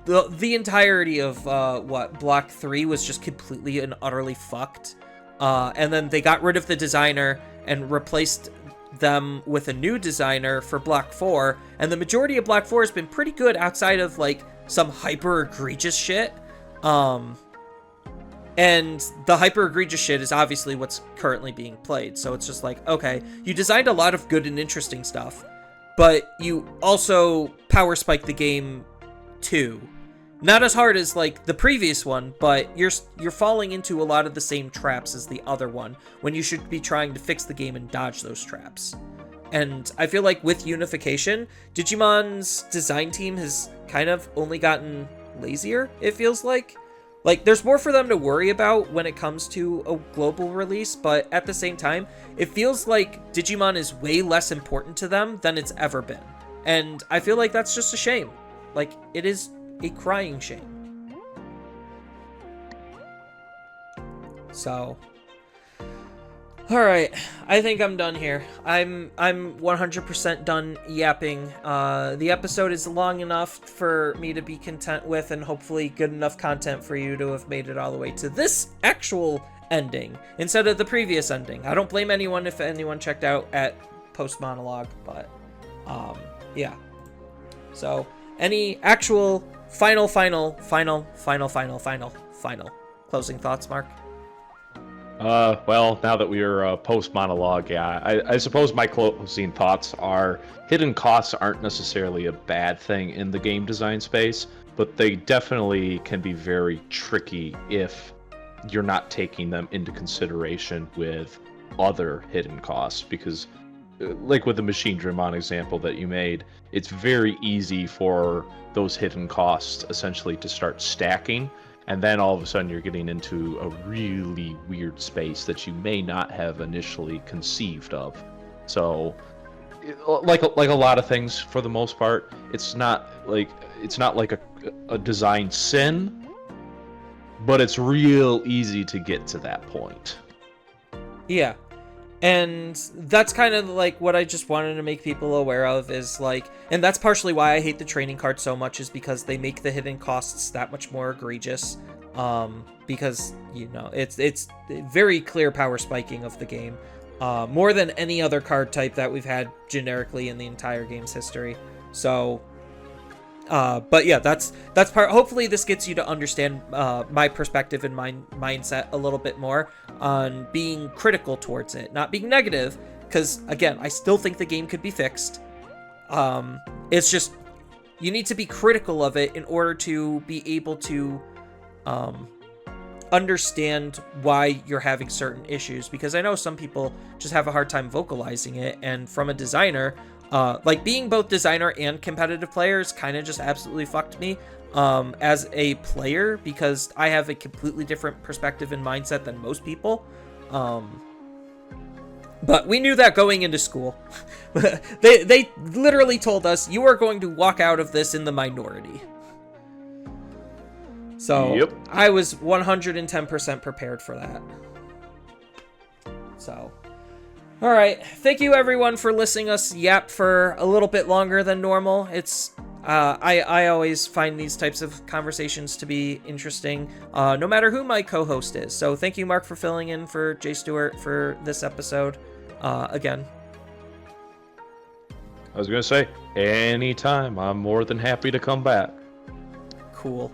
the entirety of Block 3 was just completely and utterly fucked. And then they got rid of the designer and replaced them with a new designer for Block 4, and the majority of Block 4 has been pretty good outside of like some hyper egregious shit. And the hyper egregious shit is obviously what's currently being played. So it's just like, okay, you designed a lot of good and interesting stuff, but you also power spiked the game too. Not as hard as like the previous one, but you're falling into a lot of the same traps as the other one when you should be trying to fix the game and dodge those traps. And I feel like with unification, Digimon's design team has kind of only gotten lazier, it feels like. Like, there's more for them to worry about when it comes to a global release, but at the same time, it feels like Digimon is way less important to them than it's ever been. And I feel like that's just a shame. Like, it is a crying shame. So, alright, I think I'm done here. I'm 100% done yapping. The episode is long enough for me to be content with, and hopefully good enough content for you to have made it all the way to this actual ending instead of the previous ending. I don't blame anyone if anyone checked out at post monologue, but yeah. So, any actual final closing thoughts, Mark? Well, now that we are post-monologue, yeah, I suppose my closing thoughts are hidden costs aren't necessarily a bad thing in the game design space, but they definitely can be very tricky if you're not taking them into consideration with other hidden costs, because like with the Machine Dramon example that you made, it's very easy for those hidden costs essentially to start stacking, and then all of a sudden you're getting into a really weird space that you may not have initially conceived of. So, like a lot of things, for the most part, it's not like a design sin, but it's real easy to get to that point. Yeah. And that's kind of like what I just wanted to make people aware of, is like, and that's partially why I hate the training card so much, is because they make the hidden costs that much more egregious. Because, you know, it's very clear power spiking of the game, more than any other card type that we've had generically in the entire game's history. So, but yeah, that's part. Hopefully this gets you to understand my perspective and my mindset a little bit more on being critical towards it, not being negative, because again, I still think the game could be fixed. It's just, you need to be critical of it in order to be able to understand why you're having certain issues, because I know some people just have a hard time vocalizing it, and from a designer, like being both designer and competitive players kind of just absolutely fucked me as a player, because I have a completely different perspective and mindset than most people. But we knew that going into school. They literally told us, you are going to walk out of this in the minority. So yep. I was 110% prepared for that. So, all right. Thank you everyone for listening us yap for a little bit longer than normal. It's I always find these types of conversations to be interesting, no matter who my co-host is. So thank you, Mark, for filling in for Jay Stewart for this episode. Again, I was gonna say, anytime. I'm more than happy to come back. Cool.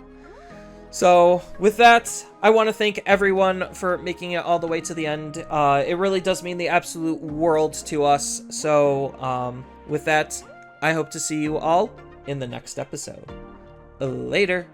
So, with that, I want to thank everyone for making it all the way to the end. It really does mean the absolute world to us. So, with that, I hope to see you all in the next episode. Later.